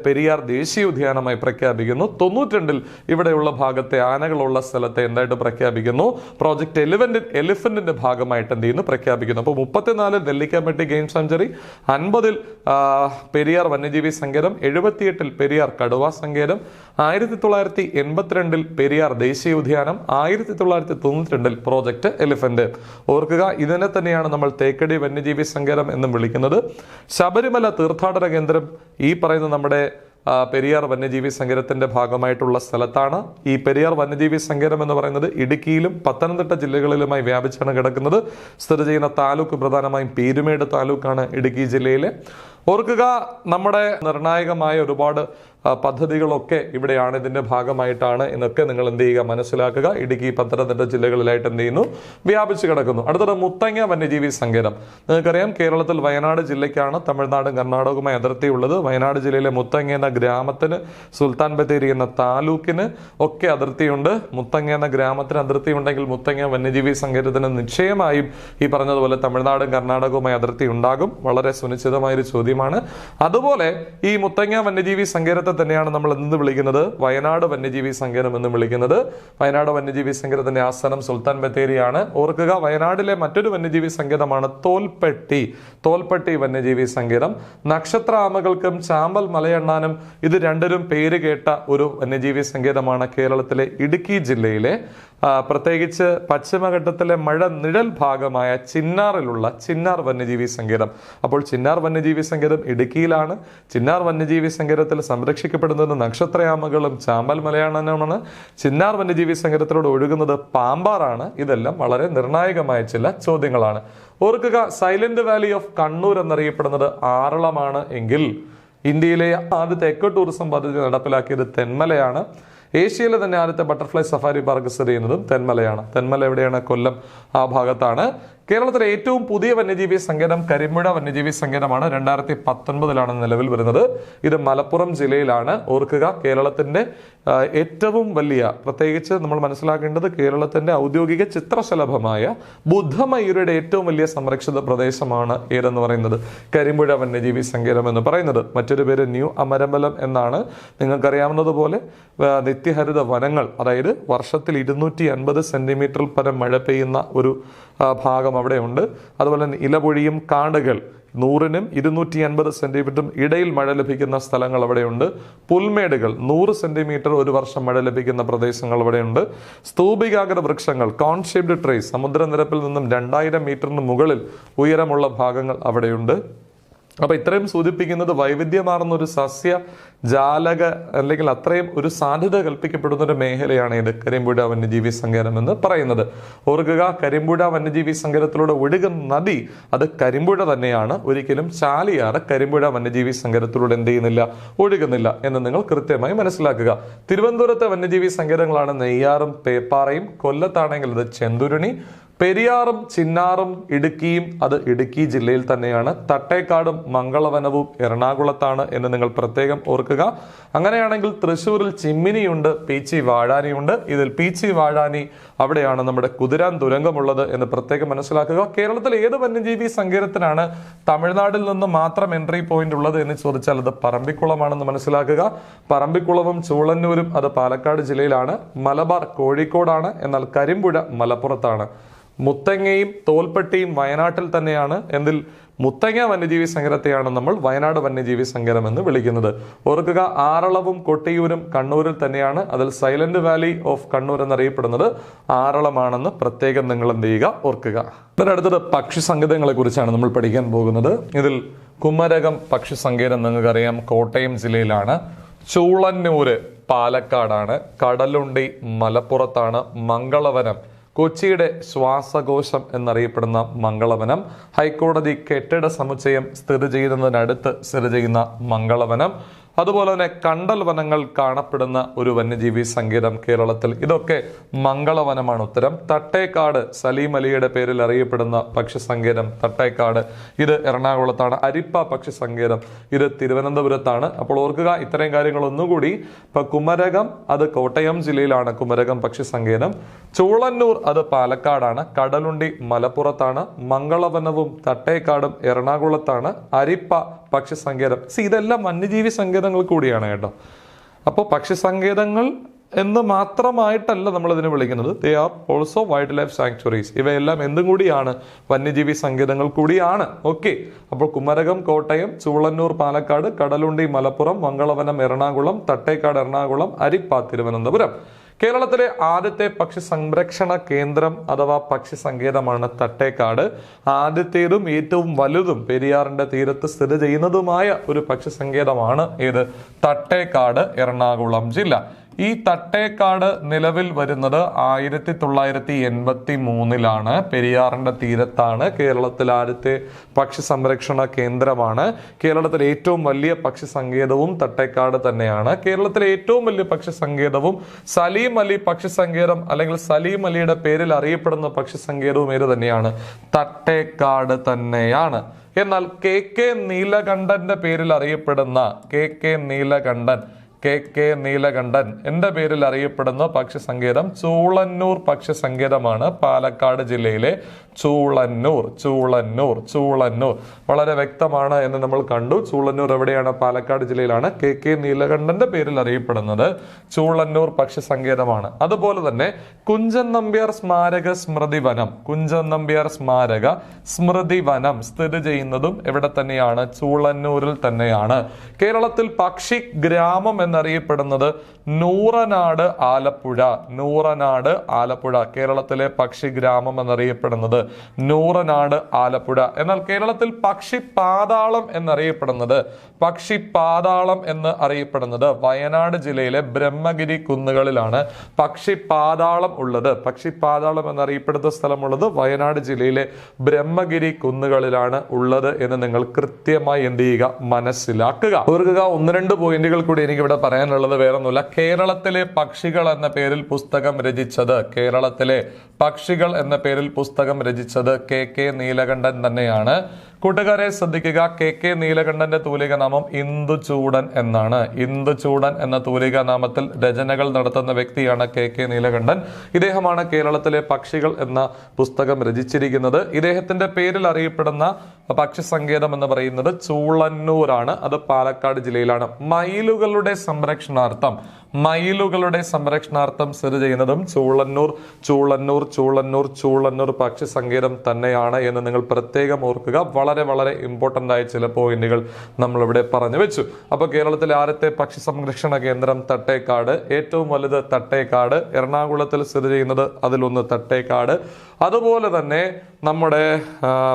പെരിയാർ ദേശീയ ഉദ്യാനമായി പ്രഖ്യാപിക്കുന്നു. 92 ഇവിടെയുള്ള ഭാഗത്തെ ആനകളുള്ള സ്ഥലത്തെ എന്തായിട്ട് പ്രഖ്യാപിക്കുന്നു, പ്രോജക്ട് എലിഫന്റിന്റെ ഭാഗമായിട്ട് എന്ത് ചെയ്യുന്നു, പ്രഖ്യാപിക്കുന്നു. അപ്പോൾ 34 നെല്ലിക്കാംപെട്ടി ഗെയിം സാങ്ച്വറി, 50 പെരിയാർ വന്യജീവി സങ്കേതം, 78 പെരിയാർ കടുവ സങ്കേതം, 1982 പെരിയാർ ദേശീയ ഉദ്യാനം, 1992 പ്രോജക്ട് എലിഫന്റ്. ഓർക്കുക, ഇതിനെ തന്നെയാണ് നമ്മൾ തേക്കടി വന്യജീവി സങ്കേതം എന്നും വിളിക്കുന്നത്. ശബരിമല തീർത്ഥാടന കേന്ദ്രം ഈ പറയുന്ന നമ്മുടെ പെരിയാർ വന്യജീവി സങ്കേതത്തിന്റെ ഭാഗമായിട്ടുള്ള സ്ഥലത്താണ്. ഈ പെരിയാർ വന്യജീവി സങ്കേതം എന്ന് പറയുന്നത് ഇടുക്കിയിലും പത്തനംതിട്ട ജില്ലകളിലുമായി വ്യാപിച്ചാണ് കിടക്കുന്നത്. സ്ഥിതി ചെയ്യുന്ന താലൂക്ക് പ്രധാനമായും പീരുമേട് താലൂക്കാണ് ഇടുക്കി ജില്ലയിലെ. ഓർക്കുക, നമ്മുടെ നിർണായകമായ ഒരുപാട് പദ്ധതികളൊക്കെ ഇവിടെയാണ്, ഇതിന്റെ ഭാഗമായിട്ടാണ് എന്നൊക്കെ നിങ്ങൾ എന്ത് ചെയ്യുക, മനസ്സിലാക്കുക. ഇടുക്കി പത്തനംതിട്ട ജില്ലകളിലായിട്ട് എന്ത് ചെയ്യുന്നു, വ്യാപിച്ചു കിടക്കുന്നു. അടുത്തത് മുത്തങ്ങ വന്യജീവി സങ്കേതം. നിങ്ങൾക്കറിയാം, കേരളത്തിൽ വയനാട് ജില്ലയ്ക്കാണ് തമിഴ്നാടും കർണാടകവുമായി അതിർത്തിയുള്ളത്. വയനാട് ജില്ലയിലെ മുത്തങ്ങ എന്ന ഗ്രാമത്തിന്, സുൽത്താൻ ബത്തേരി എന്ന താലൂക്കിന് ഒക്കെ അതിർത്തിയുണ്ട്. മുത്തങ്ങ എന്ന ഗ്രാമത്തിന് അതിർത്തി ഉണ്ടെങ്കിൽ മുത്തങ്ങ വന്യജീവി സങ്കേതത്തിന് നിശ്ചയമായും ഈ പറഞ്ഞതുപോലെ തമിഴ്നാടും കർണാടകവുമായി അതിർത്തി ഉണ്ടാകും. വളരെ സുനിശ്ചിതമായൊരു ചോദ്യമാണ്. അതുപോലെ ഈ മുത്തങ്ങ വന്യജീവി സങ്കേതത്തെ തന്നെയാണ് നമ്മൾ എന്ത് വിളിക്കുന്നത്? വയനാട് വന്യജീവി സങ്കേതം എന്ന് വിളിക്കുന്നത്. വയനാട് വന്യജീവി സങ്കേതത്തിന്റെ ആസ്ഥാനം സുൽത്താൻ ബത്തേരിയാണ്. ഓർക്കുക, വയനാടിലെ മറ്റൊരു വന്യജീവി സങ്കേതമാണ് തോൽപ്പെട്ടി വന്യജീവി സങ്കേതം. നക്ഷത്ര ആമകൾക്കും ചാമ്പൽ മലയണ്ണാനും ഇത് രണ്ടിനും പേര് കേട്ട ഒരു വന്യജീവി സങ്കേതമാണ് കേരളത്തിലെ ഇടുക്കി ജില്ലയിലെ, പ്രത്യേകിച്ച് പശ്ചിമഘട്ടത്തിലെ മഴ നിഴൽ ഭാഗമായ ചിന്നാറിലുള്ള ചിന്നാർ വന്യജീവി സങ്കേതം. അപ്പോൾ ചിന്നാർ വന്യജീവി സങ്കേതം ഇടുക്കിയിലാണ്. ചിന്നാർ വന്യജീവി സങ്കേതത്തിൽ സംരക്ഷിക്കപ്പെടുന്നത് നക്ഷത്രയാമകളും ചാമ്പൽ മലയാളനുമാണ്. ചിന്നാർ വന്യജീവി സങ്കേതത്തിലൂടെ ഒഴുകുന്നത് പാമ്പാറാണ്. ഇതെല്ലാം വളരെ നിർണായകമായ ചില ചോദ്യങ്ങളാണ്. ഓർക്കുക, സൈലന്റ് വാലി ഓഫ് കണ്ണൂർ എന്നറിയപ്പെടുന്നത് ആറളമാണ് എങ്കിൽ ഇന്ത്യയിലെ ആദ്യത്തെ എക്കോ ടൂറിസം പദ്ധതി നടപ്പിലാക്കിയത് തെന്മലയാണ്. ഏഷ്യയിലെ തന്നെ ആദ്യത്തെ ബട്ടർഫ്ലൈ സഫാരി പാർക്ക് സ്ഥിതി ചെയ്യുന്നതും തെന്മലയാണ്. തെന്മല എവിടെയാണ്? കൊല്ലം ആ ഭാഗത്താണ്. കേരളത്തിലെ ഏറ്റവും പുതിയ വന്യജീവി സങ്കേതം കരിമ്പുഴ വന്യജീവി സങ്കേതമാണ്. 2019 നിലവിൽ വരുന്നത്. ഇത് മലപ്പുറം ജില്ലയിലാണ്. ഓർക്കുക, കേരളത്തിന്റെ ഏറ്റവും വലിയ, പ്രത്യേകിച്ച് നമ്മൾ മനസ്സിലാക്കേണ്ടത്, കേരളത്തിന്റെ ഔദ്യോഗിക ചിത്രശലഭമായ ബുദ്ധമയൂരിയുടെ ഏറ്റവും വലിയ സംരക്ഷിത പ്രദേശമാണ് ഏതെന്ന് പറയുന്നത് കരിമ്പുഴ വന്യജീവി സങ്കേതം എന്ന് പറയുന്നത്. മറ്റൊരു പേര് ന്യൂ അമരമ്പലം എന്നാണ്. നിങ്ങൾക്കറിയാവുന്നതുപോലെ നിത്യഹരിത വനങ്ങൾ, അതായത് വർഷത്തിൽ 250 സെന്റിമീറ്ററിൽ പരം മഴ പെയ്യുന്ന ഒരു ഭാഗം അവിടെയുണ്ട്. അതുപോലെ തന്നെ ഇലപൊഴിയും കാടുകൾ 100നും 250 സെന്റിമീറ്ററും ഇടയിൽ മഴ ലഭിക്കുന്ന സ്ഥലങ്ങൾ അവിടെയുണ്ട്. പുൽമേടുകൾ 100 സെന്റിമീറ്റർ ഒരു വർഷം മഴ ലഭിക്കുന്ന പ്രദേശങ്ങൾ അവിടെയുണ്ട്. സ്തൂപികാഗ്ര വൃക്ഷങ്ങൾ കോൺ ഷേപ്ഡ് ട്രീസ് സമുദ്രനിരപ്പിൽ നിന്നും 2000 മീറ്ററിന് മുകളിൽ ഉയരമുള്ള ഭാഗങ്ങൾ അവിടെയുണ്ട്. അപ്പൊ ഇത്രയും സൂചിപ്പിക്കുന്നത് വൈവിധ്യമാർന്ന ഒരു സസ്യ ജാലക അല്ലെങ്കിൽ അത്രയും ഒരു സാധ്യത കൽപ്പിക്കപ്പെടുന്ന ഒരു മേഖലയാണ് ഇത് കരിമ്പുഴ വന്യജീവി സങ്കേതം എന്ന് പറയുന്നത്. ഓർക്കുക, കരിമ്പുഴ വന്യജീവി സങ്കേതത്തിലൂടെ ഒഴുകുന്ന നദി അത് കരിമ്പുഴ തന്നെയാണ്. ഒരിക്കലും ചാലിയാറ് കരിമ്പുഴ വന്യജീവി സങ്കേതത്തിലൂടെ എന്ത് ചെയ്യുന്നില്ല, ഒഴുകുന്നില്ല എന്ന് നിങ്ങൾ കൃത്യമായി മനസ്സിലാക്കുക. തിരുവനന്തപുരത്തെ വന്യജീവി സങ്കേതങ്ങളാണ് നെയ്യാറും പേപ്പാറയും. കൊല്ലത്താണെങ്കിൽ അത് ചെന്തുരുണി. പെരിയാറും ചിന്നാറും ഇടുക്കിയും അത് ഇടുക്കി ജില്ലയിൽ തന്നെയാണ്. തട്ടേക്കാടും മംഗളവനവും എറണാകുളത്താണ് എന്ന് നിങ്ങൾ പ്രത്യേകം ഓർക്കുക. അങ്ങനെയാണെങ്കിൽ തൃശ്ശൂരിൽ ചിമ്മിനിയുണ്ട്, പീച്ചി വാഴാനിയുണ്ട്. ഇതിൽ പീച്ചി വാഴാനി അവിടെയാണ് നമ്മുടെ കുതിരാൻ തുരങ്കമുള്ളത് എന്ന് പ്രത്യേകം മനസ്സിലാക്കുക. കേരളത്തിൽ ഏത് വന്യജീവി സങ്കേതത്തിനാണ് തമിഴ്നാട്ടിൽ നിന്ന് മാത്രം എൻട്രി പോയിന്റ് ഉള്ളത് എന്ന് ചോദിച്ചാൽ അത് പറമ്പിക്കുളമാണെന്ന് മനസ്സിലാക്കുക. പറമ്പിക്കുളവും ചൂളന്നൂരും അത് പാലക്കാട് ജില്ലയിലാണ്. മലബാർ കോഴിക്കോടാണ്. എന്നാൽ കരിമ്പുഴ മലപ്പുറത്താണ്. മുത്തങ്ങയും തോൽപ്പെട്ടിയും വയനാട്ടിൽ തന്നെയാണ്. എന്തിൽ മുത്തങ്ങ വന്യജീവി സങ്കേതത്തെയാണ് നമ്മൾ വയനാട് വന്യജീവി സങ്കേതം എന്ന് വിളിക്കുന്നത്. ഓർക്കുക, ആറളവും കൊട്ടിയൂരും കണ്ണൂരിൽ തന്നെയാണ്. അതിൽ സൈലന്റ് വാലി ഓഫ് കണ്ണൂർ എന്നറിയപ്പെടുന്നത് ആറളമാണെന്ന് പ്രത്യേകം നിങ്ങൾ എന്ത് ചെയ്യുക, ഓർക്കുക. ഇതിനടുത്തത് പക്ഷി സങ്കേതങ്ങളെ കുറിച്ചാണ് നമ്മൾ പഠിക്കാൻ പോകുന്നത്. ഇതിൽ കുമരകം പക്ഷി സങ്കേതം നിങ്ങൾക്കറിയാം കോട്ടയം ജില്ലയിലാണ്. ചൂളന്നൂര് പാലക്കാടാണ്. കടലുണ്ടി മലപ്പുറത്താണ്. മംഗളവനം കൊച്ചിയുടെ ശ്വാസകോശം എന്നറിയപ്പെടുന്ന മംഗളവനം. ഹൈക്കോടതി കെട്ടിട സമുച്ചയം സ്ഥിതി ചെയ്യുന്നതിനടുത്ത് സ്ഥിതി ചെയ്യുന്ന മംഗളവനം. അതുപോലെ തന്നെ കണ്ടൽ വനങ്ങൾ കാണപ്പെടുന്ന ഒരു വന്യജീവി സങ്കേതം കേരളത്തിൽ. ഇതൊക്കെ മംഗളവനമാണ് ഉത്തരം. തട്ടേക്കാട് സലീം അലിയുടെ പേരിൽ അറിയപ്പെടുന്ന പക്ഷി സങ്കേതം തട്ടേക്കാട്, ഇത് എറണാകുളത്താണ്. അരിപ്പ പക്ഷി സങ്കേതം ഇത് തിരുവനന്തപുരത്താണ്. അപ്പോൾ ഓർക്കുക ഇത്രയും കാര്യങ്ങൾ ഒന്നുകൂടി. ഇപ്പൊ കുമരകം അത് കോട്ടയം ജില്ലയിലാണ്, കുമരകം പക്ഷി സങ്കേതം. ചൂളന്നൂർ അത് പാലക്കാടാണ്. കടലുണ്ടി മലപ്പുറത്താണ്. മംഗളവനവും തട്ടേക്കാടും എറണാകുളത്താണ്. അരിപ്പ പക്ഷി സങ്കേതം, ഇതെല്ലാം വന്യജീവി സങ്കേതങ്ങൾ കൂടിയാണ് കേട്ടോ. അപ്പോൾ പക്ഷി സങ്കേതങ്ങൾ എന്ന് മാത്രമായിട്ടല്ല നമ്മൾ ഇതിനെ വിളിക്കുന്നത്. They are also wild life sanctuaries. ഇവയെല്ലാം എന്തും കൂടിയാണ്, വന്യജീവി സങ്കേതങ്ങൾ കൂടിയാണ്. ഓക്കെ, അപ്പോൾ കുമരകം കോട്ടയം, ചൂളന്നൂർ പാലക്കാട്, കടലുണ്ടി മലപ്പുറം, മംഗളവനം എറണാകുളം, തട്ടേക്കാട് എറണാകുളം, അരിപ്പ തിരുവനന്തപുരം. കേരളത്തിലെ ആദ്യത്തെ പക്ഷി സംരക്ഷണ കേന്ദ്രം അഥവാ പക്ഷി സങ്കേതമാണ് തട്ടേക്കാട്. ആദ്യത്തേതും ഏറ്റവും വലുതും പെരിയാറിന്റെ തീരത്ത് സ്ഥിതി ചെയ്യുന്നതുമായ ഒരു പക്ഷി സങ്കേതമാണ് ഏത്? തട്ടേക്കാട്, എറണാകുളം ജില്ല. ഈ തട്ടേക്കാട് നിലവിൽ വരുന്നത് 1983 പെരിയാറിന്റെ തീരത്താണ്. കേരളത്തിൽ ആദ്യത്തെ പക്ഷി സംരക്ഷണ കേന്ദ്രമാണ്. കേരളത്തിലെ ഏറ്റവും വലിയ പക്ഷി സങ്കേതവും തട്ടേക്കാട് തന്നെയാണ്. കേരളത്തിലെ ഏറ്റവും വലിയ പക്ഷി സങ്കേതവും സലീം അലി പക്ഷി സങ്കേതം അല്ലെങ്കിൽ സലീം അലിയുടെ പേരിൽ അറിയപ്പെടുന്ന പക്ഷി സങ്കേതവും ഏത് തന്നെയാണ്? തട്ടേക്കാട് തന്നെയാണ്. എന്നാൽ കെ കെ നീലകണ്ഠന്റെ പേരിൽ അറിയപ്പെടുന്ന കെ നീലകണ്ഠൻ എന്റെ പേരിൽ അറിയപ്പെടുന്ന പക്ഷി സങ്കേതം ചൂളന്നൂർ പക്ഷി സങ്കേതമാണ്. പാലക്കാട് ജില്ലയിലെ ചൂളന്നൂർ. വളരെ വ്യക്തമാണ് എന്ന് നമ്മൾ കണ്ടു. ചൂളന്നൂർ എവിടെയാണ്? പാലക്കാട് ജില്ലയിലാണ്. കെ നീലകണ്ഠന്റെ പേരിൽ അറിയപ്പെടുന്നത് ചൂളന്നൂർ പക്ഷി സങ്കേതമാണ്. അതുപോലെ തന്നെ കുഞ്ചൻ നമ്പ്യാർ സ്മാരക സ്മൃതി വനം സ്ഥിതി ചെയ്യുന്നതും എവിടെ തന്നെയാണ്? ചൂളന്നൂരിൽ തന്നെയാണ്. കേരളത്തിൽ പക്ഷി ഗ്രാമം എന്നറിയപ്പെടുന്നത് നൂറനാട് ആലപ്പുഴ. കേരളത്തിലെ പക്ഷി ഗ്രാമം എന്നറിയപ്പെടുന്നത് നൂറനാട് ആലപ്പുഴ. എന്നാൽ കേരളത്തിൽ പക്ഷി പാതാളം എന്ന് അറിയപ്പെടുന്നത് വയനാട് ജില്ലയിലെ ബ്രഹ്മഗിരി കുന്നുകളിലാണ് പക്ഷി പാതാളം ഉള്ളത്. പക്ഷി പാതാളം എന്നറിയപ്പെടുന്ന സ്ഥലമുള്ളത് വയനാട് ജില്ലയിലെ ബ്രഹ്മഗിരി കുന്നുകളിലാണ് ഉള്ളത് എന്ന് നിങ്ങൾ കൃത്യമായി എന്ത് ചെയ്യുക? മനസ്സിലാക്കുക. ഓർക്കുക, 1-2 പോയിന്റുകൾ കൂടി എനിക്ക് ഇവിടെ പറയാനുള്ളത് വേറൊന്നുമില്ല. കേരളത്തിലെ പക്ഷികൾ എന്ന പേരിൽ പുസ്തകം രചിച്ചത് കെ നീലകണ്ഠൻ തന്നെയാണ്. കൂട്ടുകാരെ ശ്രദ്ധിക്കുക, കെ നീലകണ്ഠന്റെ തൂലിക നാമം ഇന്ദുചൂടൻ എന്നാണ്. ഇന്ദുചൂടൻ എന്ന തൂലിക നാമത്തിൽ രചനകൾ നടത്തുന്ന വ്യക്തിയാണ് കെ നീലകണ്ഠൻ. ഇദ്ദേഹമാണ് കേരളത്തിലെ പക്ഷികൾ എന്ന പുസ്തകം രചിച്ചിരിക്കുന്നത്. ഇദ്ദേഹത്തിന്റെ പേരിൽ അറിയപ്പെടുന്ന പക്ഷി സങ്കേതം എന്ന് പറയുന്നത് ചൂളന്നൂരാണ്. അത് പാലക്കാട് ജില്ലയിലാണ്. മയിലുകളുടെ സംരക്ഷണാർത്ഥം സ്ഥിതി ചെയ്യുന്നതും ചൂളന്നൂർ പക്ഷി സങ്കേതം തന്നെയാണ് എന്ന് നിങ്ങൾ പ്രത്യേകം ഓർക്കുക. വളരെ വളരെ ഇമ്പോർട്ടന്റ് ആയ ചില പോയിന്റുകൾ നമ്മളിവിടെ പറഞ്ഞു വെച്ചു. അപ്പോൾ കേരളത്തിലെ ആദ്യത്തെ പക്ഷി സംരക്ഷണ കേന്ദ്രം തട്ടേക്കാട്, ഏറ്റവും വലുത് തട്ടേക്കാട്. എറണാകുളത്തിൽ സ്ഥിതി ചെയ്യുന്നത് അതിലൊന്ന് തട്ടേക്കാട്. അതുപോലെ തന്നെ നമ്മുടെ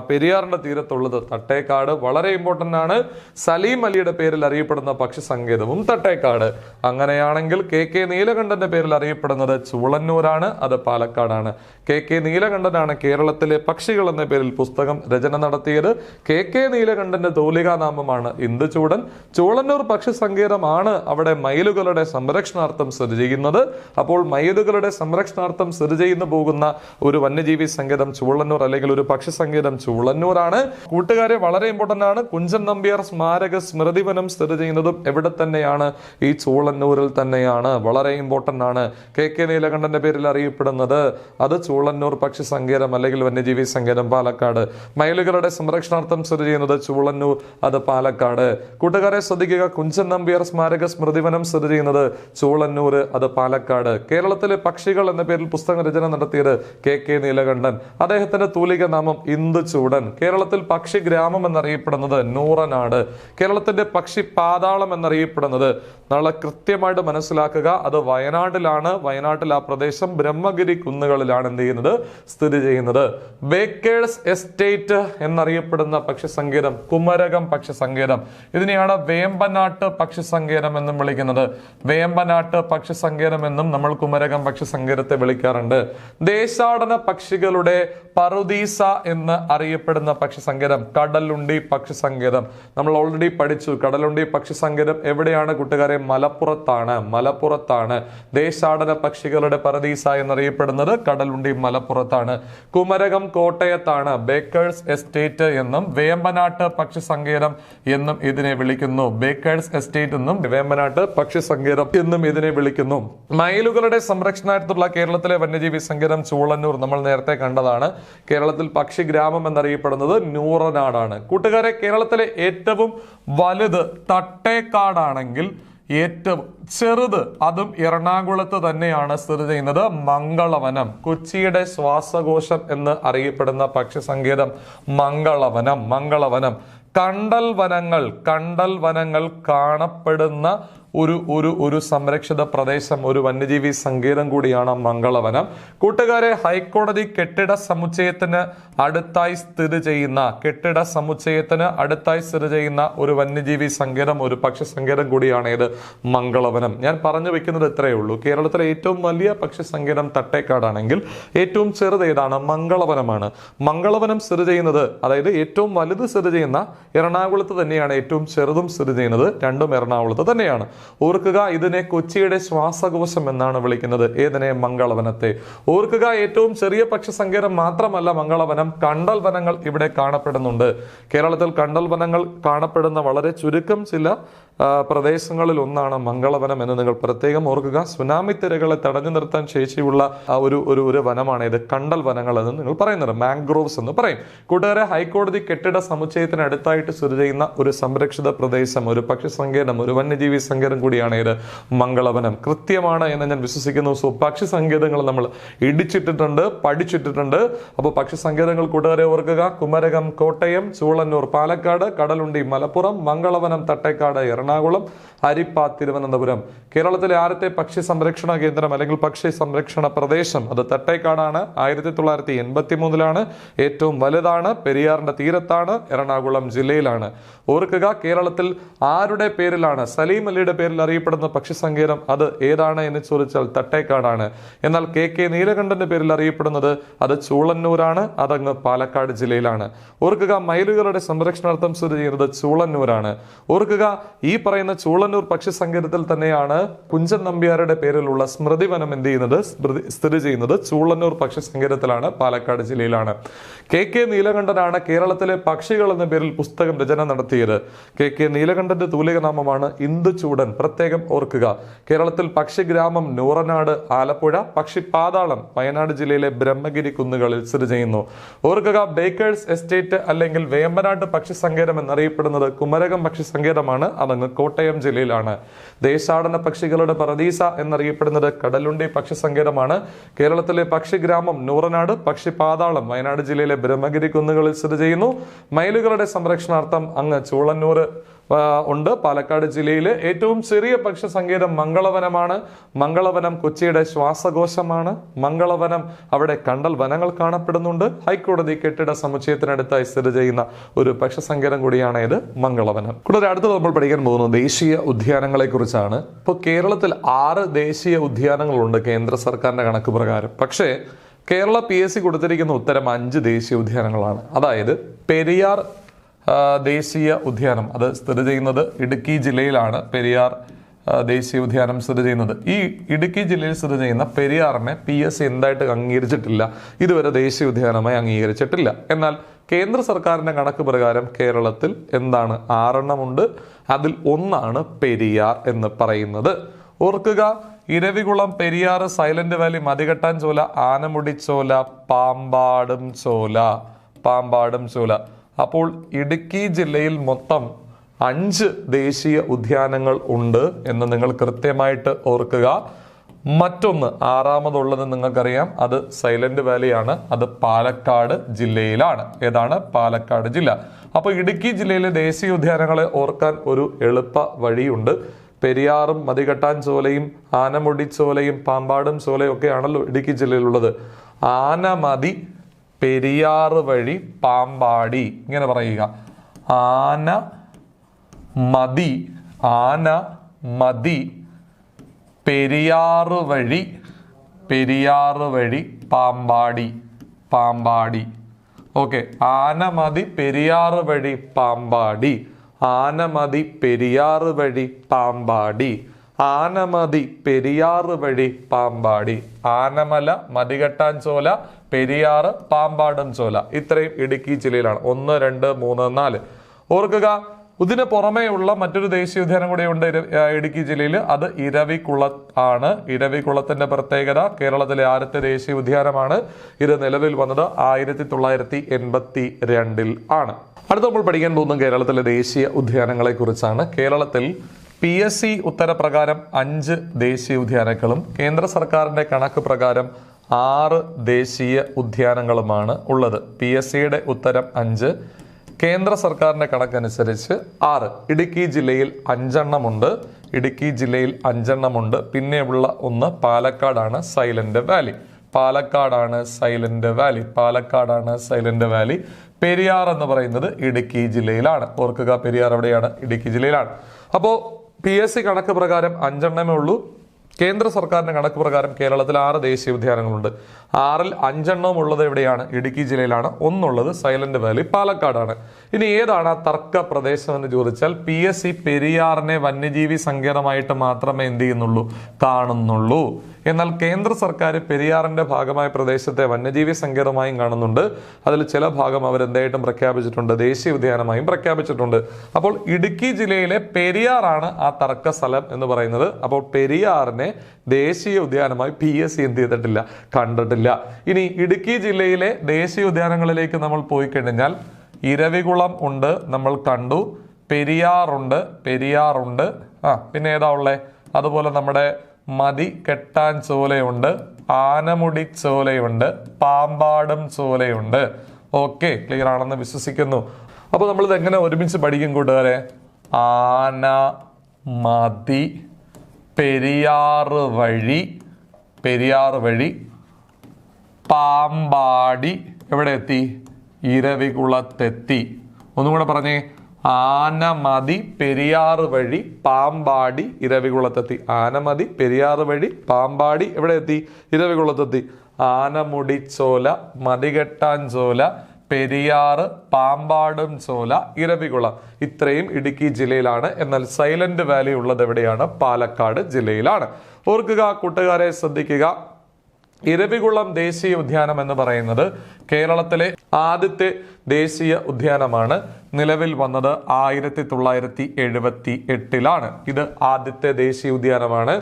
പെരിയാറിന്റെ തീരത്തുള്ളത് തട്ടേക്കാട്, വളരെ ഇമ്പോർട്ടന്റ് ആണ്. സലീം അലിയുടെ പേരിൽ അറിയപ്പെടുന്ന പക്ഷി സങ്കേതവും തട്ടേക്കാട്. അങ്ങനെയാണെങ്കിൽ കെ നീലകണ്ഠന്റെ പേരിൽ അറിയപ്പെടുന്നത് ചൂളന്നൂരാണ്, അത് പാലക്കാടാണ്. കെ നീലകണ്ഠനാണ് കേരളത്തിലെ പക്ഷികൾ എന്ന പേരിൽ പുസ്തകം രചന നടത്തിയത്. കെ നീലകണ്ഠന്റെ തൂലികാനാമമാണ് ഇന്ദുചൂടൻ. ചൂളന്നൂർ പക്ഷി സങ്കേതമാണ് അവിടെ മയിലുകളുടെ സംരക്ഷണാർത്ഥം സ്ഥിതി ചെയ്യുന്നത്. അപ്പോൾ മയിലുകളുടെ സംരക്ഷണാർത്ഥം സ്ഥിതി ചെയ്യുന്ന പോകുന്ന ഒരു വന്യജീവി സങ്കേതം ചൂളന്നൂർ അല്ലെങ്കിൽ ഒരു പക്ഷി സങ്കേതം ചൂളന്നൂരാണ്. കൂട്ടുകാരെ, വളരെ ഇമ്പോർട്ടന്റ് ആണ്. കുഞ്ചൻ നമ്പ്യാർ സ്മാരക സ്മൃതി വനം സ്ഥിതി ചെയ്യുന്നതും എവിടെ തന്നെയാണ്? ഈ ചൂളന്നൂരിൽ തന്നെയാണ്. വളരെ ഇമ്പോർട്ടന്റ് ആണ്. കെ നീലകണ്ഠന്റെ പേരിൽ അറിയപ്പെടുന്നത് അത് ചൂളന്നൂർ പക്ഷി സങ്കേതം അല്ലെങ്കിൽ വന്യജീവി സങ്കേതം പാലക്കാട്. മയിലുകളുടെ സംരക്ഷണാർത്ഥം സ്ഥിതി ചെയ്യുന്നത് ചൂളന്നൂർ, അത് പാലക്കാട്. കൂട്ടുകാരെ ശ്രദ്ധിക്കുക, കുഞ്ചൻ നമ്പ്യാർ സ്മാരക സ്മൃതി വനം സ്ഥിതി ചെയ്യുന്നത് ചൂളന്നൂർ, അത് പാലക്കാട്. കേരളത്തിലെ പക്ഷികൾ എന്ന പേരിൽ പുസ്തക രചന നടത്തിയത് കെ നീലകണ്ഠൻ. അദ്ദേഹത്തിന്റെ തൂലിക നാമം ഇന്ദുചൂടൻ. കേരളത്തിൽ പക്ഷി ഗ്രാമം എന്നറിയപ്പെടുന്നത് നൂറനാട്. കേരളത്തിന്റെ പക്ഷി പാതാളം എന്നറിയപ്പെടുന്നത്, നാളെ കൃത്യമായിട്ട് മനസ്സിലാക്കുക, അത് വയനാട്ടിലാണ്. വയനാട്ടിൽ ആ പ്രദേശം ബ്രഹ്മഗിരി കുന്നുകളിലാണ് എന്ത് ചെയ്യുന്നത്? സ്ഥിതി ചെയ്യുന്നത്. ബേക്കേഴ്സ് എസ്റ്റേറ്റ് എന്നറിയപ്പെടുന്ന പക്ഷി സങ്കേതം കുമരകം പക്ഷി സങ്കേതം. ഇതിനെയാണ് വേമ്പനാട്ട് പക്ഷി സങ്കേതം എന്നും വിളിക്കുന്നത്. വേമ്പനാട്ട് പക്ഷി സങ്കേതം എന്നും നമ്മൾ കുമരകം പക്ഷി സങ്കേതത്തെ വിളിക്കാറുണ്ട്. ദേശാടന പക്ഷികളുടെ പറുദീസ എന്ന് അറിയപ്പെടുന്ന പക്ഷി സങ്കേതം കടലുണ്ടി പക്ഷി സങ്കേതം. നമ്മൾ ഓൾറെഡി പഠിച്ചു. കടലുണ്ടി പക്ഷി സങ്കേതം എവിടെയാണ് കൂട്ടുകാരെ? മലപ്പുറത്താണ്. ദേശാടന പക്ഷികളുടെ പറുദീസ എന്നറിയപ്പെടുന്നത് കടലുണ്ടി മലപ്പുറത്താണ്. കുമരകം കോട്ടയത്താണ്. ബേക്കേഴ്സ് എസ്റ്റേറ്റ് എന്നും വേമ്പനാട്ട് പക്ഷി സങ്കേതം എന്നും ഇതിനെ വിളിക്കുന്നു. ബേക്കേഴ്സ് എസ്റ്റേറ്റ് എന്നും വേമ്പനാട്ട് പക്ഷി സങ്കേതം എന്നും ഇതിനെ വിളിക്കുന്നു. മയിലുകളുടെ സംരക്ഷണാർത്ഥമുള്ള കേരളത്തിലെ വന്യജീവി സങ്കേതം ചൂളന്നൂർ നമ്മൾ നേരത്തെ കണ്ടതാണ്. കേരളത്തിൽ പക്ഷി ഗ്രാമം എന്നറിയപ്പെടുന്നത് നൂറനാടാണ്. കൂട്ടുകാരെ, കേരളത്തിലെ ഏറ്റവും വലുത് തട്ടേക്കാടാണെങ്കിൽ ഏറ്റവും ചെറുത് അതും എറണാകുളത്ത് തന്നെയാണ് സ്ഥിതി ചെയ്യുന്നത് മംഗളവനം. കൊച്ചിയുടെ ശ്വാസകോശം എന്ന് അറിയപ്പെടുന്ന പക്ഷി സങ്കേതം മംഗളവനം. കണ്ടൽ വനങ്ങൾ കാണപ്പെടുന്ന ഒരു സംരക്ഷിത പ്രദേശം, ഒരു വന്യജീവി സങ്കേതം കൂടിയാണ് മംഗളവനം. കൂട്ടുകാരെ, ഹൈക്കോടതി കെട്ടിട സമുച്ചയത്തിന് അടുത്തായി സ്ഥിതി ചെയ്യുന്ന ഒരു വന്യജീവി സങ്കേതം, ഒരു പക്ഷി സങ്കേതം കൂടിയാണ് ഇത് മംഗളവനം. ഞാൻ പറഞ്ഞു വെക്കുന്നത് ഇത്രയേ ഉള്ളൂ. കേരളത്തിലെ ഏറ്റവും വലിയ പക്ഷി സങ്കേതം തട്ടേക്കാടാണെങ്കിൽ ഏറ്റവും ചെറുത് ഏതാണ്? മംഗളവനമാണ്. മംഗളവനം സ്ഥിതി ചെയ്യുന്നത്, അതായത് ഏറ്റവും വലുത് സ്ഥിതി ചെയ്യുന്ന എറണാകുളത്ത് തന്നെയാണ്. ഏറ്റവും ചെറുതും സ്ഥിതി ചെയ്യുന്നത് രണ്ടും എറണാകുളത്ത് തന്നെയാണ്. ഓർക്കുക, ഇതിനെ കൊച്ചിയുടെ ശ്വാസകോശം എന്നാണ് വിളിക്കുന്നത്. ഏതിനെ? മംഗളവനത്തെ. ഓർക്കുക, ഏറ്റവും ചെറിയ പക്ഷി സങ്കേതം മാത്രമല്ല മംഗളവനം, കണ്ടൽ വനങ്ങൾ ഇവിടെ കാണപ്പെടുന്നുണ്ട്. കേരളത്തിൽ കണ്ടൽ വനങ്ങൾ കാണപ്പെടുന്ന വളരെ ചുരുക്കം ചില പ്രദേശങ്ങളിൽ ഒന്നാണ് മംഗളവനം എന്ന് നിങ്ങൾ പ്രത്യേകം ഓർക്കുക. സുനാമി തിരകളെ തടഞ്ഞു നിർത്താൻ ശേഷിയുള്ള ഒരു വനമാണ് ഇത്, കണ്ടൽ വനങ്ങൾ എന്ന് നിങ്ങൾ പറയുന്നത്, മാംഗ്രോവ്സ് എന്ന് പറയും. കൂട്ടുകാരെ, ഹൈക്കോടതി കെട്ടിട സമുച്ചയത്തിന് അടുത്തായിട്ട് സ്ഥിതി ചെയ്യുന്ന ഒരു സംരക്ഷിത പ്രദേശം, ഒരു പക്ഷി സങ്കേതം, ഒരു വന്യജീവി സങ്കേതം കൂടിയാണ് ഇത് മംഗളവനം. കൃത്യമാണ് എന്ന് ഞാൻ വിശ്വസിക്കുന്നു. സോ പക്ഷി സങ്കേതങ്ങൾ നമ്മൾ ഇടിച്ചിട്ടിട്ടുണ്ട്, പഠിച്ചിട്ടിട്ടുണ്ട്. അപ്പോൾ പക്ഷി സങ്കേതങ്ങൾ കൂട്ടുകാരെ ഓർക്കുക: കുമരകം കോട്ടയം, ചൂളന്നൂർ പാലക്കാട്, കടലുണ്ടി മലപ്പുറം, മംഗളവനം തട്ടേക്കാട് എറണാകുളം, അരിപ്പ തിരുവനന്തപുരം. കേരളത്തിലെ ആദ്യത്തെ പക്ഷി സംരക്ഷണ കേന്ദ്രം അല്ലെങ്കിൽ പക്ഷി സംരക്ഷണ പ്രദേശം അത് തട്ടേക്കാടാണ്. 1983 ഏറ്റവും വലുതാണ്, പെരിയാറിന്റെ തീരത്താണ്, എറണാകുളം ജില്ലയിലാണ്. ഓർക്കുക, കേരളത്തിൽ ആരുടെ പേരിലാണ്? സലീം അലിയുടെ പേരിൽ അറിയപ്പെടുന്ന പക്ഷി സങ്കേതം അത് ഏതാണ് എന്ന് ചോദിച്ചാൽ തട്ടേക്കാടാണ്. എന്നാൽ KK നീലകണ്ഠന്റെ പേരിൽ അറിയപ്പെടുന്നത് അത് ചൂളന്നൂരാണ്, അതങ്ങ് പാലക്കാട് ജില്ലയിലാണ്. ഓർക്കുക, മയിലുകളുടെ സംരക്ഷണാർത്ഥം സ്ഥിതി ചെയ്യുന്നത് ചൂളന്നൂരാണ്. ഓർക്കുക, ഈ പറയുന്ന ചൂളന്നൂർ പക്ഷി സങ്കേതത്തിൽ തന്നെയാണ് കുഞ്ചൻ നമ്പ്യാരുടെ പേരിലുള്ള സ്മൃതി വനം സ്ഥിതി ചെയ്യുന്നത്. ചൂളന്നൂർ പക്ഷി സങ്കേതത്തിലാണ്, പാലക്കാട് ജില്ലയിലാണ്. KK നീലകണ്ഠനാണ് കേരളത്തിലെ പക്ഷികൾ എന്ന പേരിൽ പുസ്തകം രചന നടത്തിയത്. KK നീലകണ്ഠന്റെ തൂലികനാമമാണ് ഇന്ദുചൂടൻ. പ്രത്യേകം ഓർക്കുക. കേരളത്തിൽ പക്ഷിഗ്രാമം നൂറനാട് ആലപ്പുഴ, പക്ഷി പാതാളം വയനാട് ജില്ലയിലെ ബ്രഹ്മഗിരി കുന്നുകളിൽ സ്ഥിതി ചെയ്യുന്നു. ഓർക്കുക, ബേക്കേഴ്സ് എസ്റ്റേറ്റ് അല്ലെങ്കിൽ വേമ്പനാട്ട് പക്ഷി സങ്കേതം എന്നറിയപ്പെടുന്നത് കുമരകം പക്ഷി സങ്കേതമാണ്, അതങ്ങ് കോട്ടയം ജില്ലയിലാണ്. ദേശാടന പക്ഷികളുടെ പറദീസ എന്നറിയപ്പെടുന്നത് കടലുണ്ടി പക്ഷി സങ്കേതമാണ്. കേരളത്തിലെ പക്ഷിഗ്രാമം നൂറനാട്, പക്ഷി പാതാളം വയനാട് ജില്ലയിലെ ബ്രഹ്മഗിരി കുന്നുകളിൽ സ്ഥിതി ചെയ്യുന്നു. മയിലുകളുടെ സംരക്ഷണാർത്ഥം അങ്ങ് ചൂളന്നൂർ ഉണ്ട്, പാലക്കാട് ജില്ലയിലെ. ഏറ്റവും ചെറിയ പക്ഷി സങ്കേതം മംഗളവനമാണ്. മംഗളവനം കൊച്ചിയുടെ ശ്വാസകോശമാണ്. മംഗളവനം, അവിടെ കണ്ടൽ വനങ്ങൾ കാണപ്പെടുന്നുണ്ട്. ഹൈക്കോടതി കെട്ടിട സമുച്ചയത്തിനടുത്തായി സ്ഥിതി ചെയ്യുന്ന ഒരു പക്ഷി സങ്കേതം കൂടിയാണ് ഇത് മംഗളവനം. കൂടാതെ അടുത്ത് നമ്മൾ പഠിക്കാൻ പോകുന്നത് ദേശീയ ഉദ്യാനങ്ങളെ കുറിച്ചാണ്. ഇപ്പോൾ കേരളത്തിൽ 6 ദേശീയ ഉദ്യാനങ്ങളുണ്ട് കേന്ദ്ര സർക്കാരിന്റെ കണക്ക് പ്രകാരം. പക്ഷേ കേരള PSC കൊടുത്തിരിക്കുന്ന ഉത്തരം 5 ദേശീയ ഉദ്യാനങ്ങളാണ്. അതായത് പെരിയാർ ദേശീയ ഉദ്യാനം അത് സ്ഥിതി ചെയ്യുന്നത് ഇടുക്കി ജില്ലയിലാണ്. പെരിയാർ ദേശീയ ഉദ്യാനം സ്ഥിതി ചെയ്യുന്നത് ഈ ഇടുക്കി ജില്ലയിൽ സ്ഥിതി ചെയ്യുന്ന പെരിയാറിനെ PSC എന്തായിട്ട് അംഗീകരിച്ചിട്ടില്ല, ഇതുവരെ ദേശീയ ഉദ്യാനമായി അംഗീകരിച്ചിട്ടില്ല. എന്നാൽ കേന്ദ്ര സർക്കാരിന്റെ കണക്ക് പ്രകാരം കേരളത്തിൽ എന്താണ് 6 എണ്ണമുണ്ട്. അതിൽ ഒന്നാണ് പെരിയാർ എന്ന് പറയുന്നത്. ഓർക്കുക, ഇരവികുളം, പെരിയാർ, സൈലന്റ് വാലി, മതികെട്ടാൻ ചോല, ആനമുടി ചോല, പാമ്പാടും ചോല. അപ്പോൾ ഇടുക്കി ജില്ലയിൽ മൊത്തം 5 ദേശീയ ഉദ്യാനങ്ങൾ ഉണ്ട് എന്ന് നിങ്ങൾ കൃത്യമായിട്ട് ഓർക്കുക. മറ്റൊന്ന് 6ാമതുള്ളത് നിങ്ങൾക്കറിയാം, അത് സൈലന്റ് വാലിയാണ്. അത് പാലക്കാട് ജില്ലയിലാണ്. ഏതാണ്? പാലക്കാട് ജില്ല. അപ്പോൾ ഇടുക്കി ജില്ലയിലെ ദേശീയ ഉദ്യാനങ്ങളെ ഓർക്കാൻ ഒരു എളുപ്പ വഴിയുണ്ട്. പെരിയാറും മതികെട്ടാൻ ചോലയും ആനമുടി ചോലയും പാമ്പാടും ചോലയും ഒക്കെ ആണല്ലോ ഇടുക്കി ജില്ലയിലുള്ളത്. ആനമതി, പെരിയാറ് വഴി, പാമ്പാടി, ഇങ്ങനെ പറയുക. ആന മതി പെരിയാറ് വഴി പാമ്പാടി. ഓക്കെ, ആനമതി, പെരിയാറ് വഴി, പാമ്പാടി. ആനമതി, പെരിയാറ് വഴി, പാമ്പാടി. ആനമതി, പെരിയാറ് വഴി, പാമ്പാടി. ആനമല, മതികെട്ടാൻ ചോല, പെരിയാറ്, പാമ്പാടും ചോല. ഇത്രയും ഇടുക്കി ജില്ലയിലാണ്. 1, 2, 3, 4. ഓർക്കുക, ഇതിന് പുറമേയുള്ള മറ്റൊരു ദേശീയോദ്യാനം കൂടെ ഉണ്ട് ഇടുക്കി ജില്ലയിൽ. അത് ഇരവികുളം. ഇരവികുളത്തിന്റെ പ്രത്യേകത കേരളത്തിലെ ആദ്യത്തെ ദേശീയ ഉദ്യാനമാണ്. ഇത് നിലവിൽ വന്നത് 1982 ആണ്. അടുത്ത നമ്മൾ പഠിക്കാൻ പോകുന്ന കേരളത്തിലെ ദേശീയ ഉദ്യാനങ്ങളെ കുറിച്ചാണ്. കേരളത്തിൽ PSC ഉത്തരപ്രകാരം 5 ദേശീയ ഉദ്യാനങ്ങളും കേന്ദ്ര സർക്കാരിന്റെ കണക്ക് പ്രകാരം 6 ദേശീയ ഉദ്യാനങ്ങളുമാണ് ഉള്ളത്. PSCയുടെ ഉത്തരം 5, കേന്ദ്ര സർക്കാരിന്റെ കണക്കനുസരിച്ച് 6. ഇടുക്കി ജില്ലയിൽ 5 എണ്ണമുണ്ട്. പിന്നെയുള്ള ഒന്ന് പാലക്കാടാണ്, സൈലന്റ് വാലി. പെരിയാർ എന്ന് പറയുന്നത് ഇടുക്കി ജില്ലയിലാണ്. ഓർക്കുക, പെരിയാർ എവിടെയാണ്? ഇടുക്കി ജില്ലയിലാണ്. അപ്പോൾ PSC കണക്ക് പ്രകാരം 5 എണ്ണമേ ഉള്ളൂ. കേന്ദ്ര സർക്കാരിന്റെ കണക്ക് പ്രകാരം കേരളത്തിൽ 6 ദേശീയ ഉദ്യാനങ്ങളുണ്ട്. 6-ൽ 5 ഉള്ളത് എവിടെയാണ്? ഇടുക്കി ജില്ലയിലാണ്. ഒന്നുള്ളത് സൈലന്റ് വാലി പാലക്കാടാണ്. ഇനി ഏതാണ് ആ തർക്ക പ്രദേശം എന്ന് ചോദിച്ചാൽ PSC പെരിയാറിനെ വന്യജീവി സങ്കേതമായിട്ട് മാത്രമേ എന്ത് ചെയ്യുന്നുള്ളൂ, കാണുന്നുള്ളൂ. എന്നാൽ കേന്ദ്ര സർക്കാർ പെരിയാറിന്റെ ഭാഗമായ പ്രദേശത്തെ വന്യജീവി സങ്കേതമായും കാണുന്നുണ്ട്. അതിൽ ചില ഭാഗം അവരെന്തായിട്ടും പ്രഖ്യാപിച്ചിട്ടുണ്ട്, ദേശീയ ഉദ്യാനമായും പ്രഖ്യാപിച്ചിട്ടുണ്ട്. അപ്പോൾ ഇടുക്കി ജില്ലയിലെ പെരിയാറാണ് ആ തർക്ക സ്ഥലം എന്ന് പറയുന്നത്. അപ്പോൾ പെരിയാറിനെ ദേശീയ ഉദ്യാനമായി PSC എന്ത് ചെയ്തിട്ടില്ല, കണ്ടിട്ടില്ല. ഇനി ഇടുക്കി ജില്ലയിലെ ദേശീയ ഉദ്യാനങ്ങളിലേക്ക് നമ്മൾ പോയി കഴിഞ്ഞാൽ ഇരവികുളം ഉണ്ട്, നമ്മൾ കണ്ടു. പെരിയാറുണ്ട്, പിന്നെ ഏതാ ഉള്ളേ? അതുപോലെ നമ്മുടെ മതി കെട്ടാൻ ചോലയുണ്ട്, ആനമുടി ചോലയുണ്ട്, പാമ്പാടും ചോലയുണ്ട്. ഓക്കെ, ക്ലിയർ ആണെന്ന് വിശ്വസിക്കുന്നു. അപ്പൊ നമ്മളിത് എങ്ങനെ ഒരുമിച്ച് പഠിക്കും കൂട്ടുകാരെ? ആന, മതി, പെരിയാറ് വഴി, പാമ്പാടി എവിടെ എത്തി? ഇരവികുളത്തെത്തി. ഒന്നും കൂടെ പറഞ്ഞേ. ആനമതി പെരിയാറ് വഴി പാമ്പാടി ഇരവികുളത്തെത്തി. ആനമതി പെരിയാറ് വഴി പാമ്പാടി എവിടെ എത്തി? ഇരവികുളത്തെത്തി. ആനമുടി ചോല, മതികെട്ടാൻ ചോല, പെരിയാറ്, പാമ്പാടും ചോല, ഇരവികുളം, ഇത്രയും ഇടുക്കി ജില്ലയിലാണ്. എന്നാൽ സൈലന്റ് വാലി ഉള്ളത് എവിടെയാണ്? പാലക്കാട് ജില്ലയിലാണ്. ഓർക്കുക കൂട്ടുകാരെ, ശ്രദ്ധിക്കുക. ഇരവികുളം ദേശീയ ഉദ്യാനം എന്ന് പറയുന്നത് കേരളത്തിലെ ആദ്യത്തെ ദേശീയ ഉദ്യാനമാണ്. നിലവിൽ വന്നത് 1978-ലാണ്. ഇത് ആദ്യത്തെ ദേശീയ ഉദ്യാനമാണ്.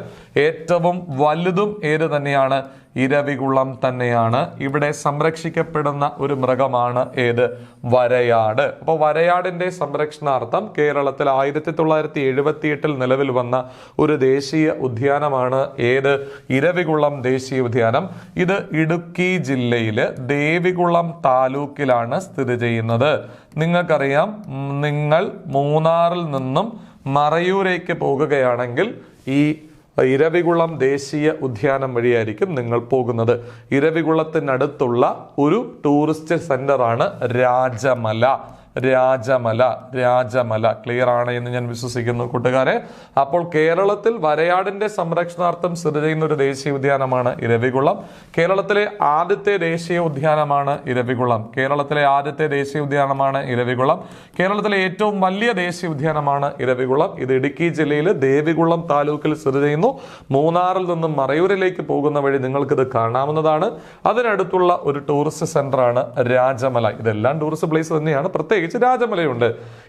ഏറ്റവും വലുതും ഏത് തന്നെയാണ്? ഇരവികുളം തന്നെയാണ്. ഇവിടെ സംരക്ഷിക്കപ്പെടുന്ന ഒരു മൃഗമാണ് ഏത്? വരയാട്. അപ്പോൾ വരയാടിന്റെ സംരക്ഷണാർത്ഥം കേരളത്തിൽ 1978 നിലവിൽ വന്ന ഒരു ദേശീയ ഉദ്യാനമാണ് ഏത്? ഇരവികുളം ദേശീയ ഉദ്യാനം. ഇത് ഇടുക്കി ജില്ലയിലെ ദേവികുളം താലൂക്കിലാണ് സ്ഥിതി ചെയ്യുന്നത്. നിങ്ങൾക്കറിയാം, നിങ്ങൾ മൂന്നാറിൽ നിന്നും മറയൂരേക്ക് പോകുകയാണെങ്കിൽ ഈ ഇരവികുളം ദേശീയ ഉദ്യാനം വഴിയായിരിക്കും നിങ്ങൾ പോകുന്നത്. ഇരവികുളത്തിനടുത്തുള്ള ഒരു ടൂറിസ്റ്റ് സെന്ററാണ് രാജമല. ക്ലിയർ ആണ് എന്ന് ഞാൻ വിശ്വസിക്കുന്നു കൂട്ടുകാരെ. അപ്പോൾ കേരളത്തിൽ വരയാടിന്റെ സംരക്ഷണാർത്ഥം സ്ഥിതി ചെയ്യുന്ന ഒരു ദേശീയ ഉദ്യാനമാണ് ഇരവികുളം. കേരളത്തിലെ ആദ്യത്തെ ദേശീയ ഉദ്യാനമാണ് ഇരവികുളം. കേരളത്തിലെ ഏറ്റവും വലിയ ദേശീയ ഉദ്യാനമാണ് ഇരവികുളം. ഇത് ഇടുക്കി ജില്ലയിൽ ദേവികുളം താലൂക്കിൽ സ്ഥിതി ചെയ്യുന്നു. മൂന്നാറിൽ നിന്നും മറയൂരിലേക്ക് പോകുന്ന വഴി നിങ്ങൾക്കിത് കാണാവുന്നതാണ്. അതിനടുത്തുള്ള ഒരു ടൂറിസ്റ്റ് സെന്ററാണ് രാജമല. ഇതെല്ലാം ടൂറിസ്റ്റ് പ്ലേസ് തന്നെയാണ്, പ്രത്യേകിച്ച് രാജമലയുണ്ട്.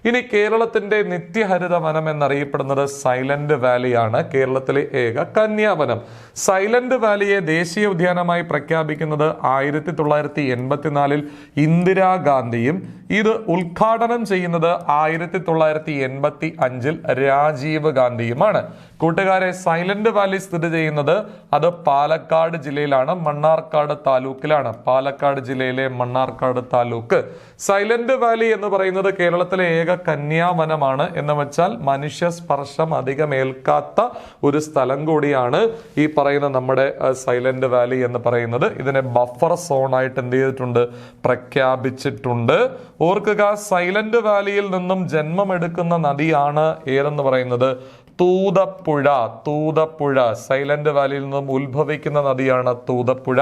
ഇനി കേരളത്തിന്റെ നിത്യഹരിത വനം എന്നറിയപ്പെടുന്നത് സൈലന്റ് വാലിയാണ്. കേരളത്തിലെ ഏക കന്യാവനം. സൈലന്റ് വാലിയെ ദേശീയ ഉദ്യാനമായി പ്രഖ്യാപിക്കുന്നത് 1984 ഇന്ദിരാഗാന്ധിയും ഇത് ഉദ്ഘാടനം ചെയ്യുന്നത് 1985 രാജീവ് ഗാന്ധിയുമാണ്. കൂട്ടുകാരെ, സൈലന്റ് വാലി സ്ഥിതി ചെയ്യുന്നത് അത് പാലക്കാട് ജില്ലയിലാണ്, മണ്ണാർക്കാട് താലൂക്കിലാണ്. പാലക്കാട് ജില്ലയിലെ മണ്ണാർക്കാട് താലൂക്ക്. സൈലന്റ് വാലി എന്ന് പറയുന്നത് കേരളത്തിലെ ഏക കന്യാവനമാണ്. എന്ന് വെച്ചാൽ മനുഷ്യ സ്പർശം അധികം ഏൽക്കാത്ത ഒരു സ്ഥലം കൂടിയാണ് ഈ പറയുന്ന നമ്മുടെ സൈലന്റ് വാലി എന്ന് പറയുന്നത്. ഇതിനെ ബഫർ സോൺ ആയിട്ട് എന്ത് ചെയ്തിട്ടുണ്ട്? പ്രഖ്യാപിച്ചിട്ടുണ്ട്. ഓർക്കുക, സൈലന്റ് വാലിയിൽ നിന്നും ജന്മമെടുക്കുന്ന നദിയാണ് ഏതെന്ന് പറയുന്നത്? തൂതപ്പുഴ. സൈലന്റ് വാലിയിൽ നിന്നും ഉത്ഭവിക്കുന്ന നദിയാണ് തൂതപ്പുഴ.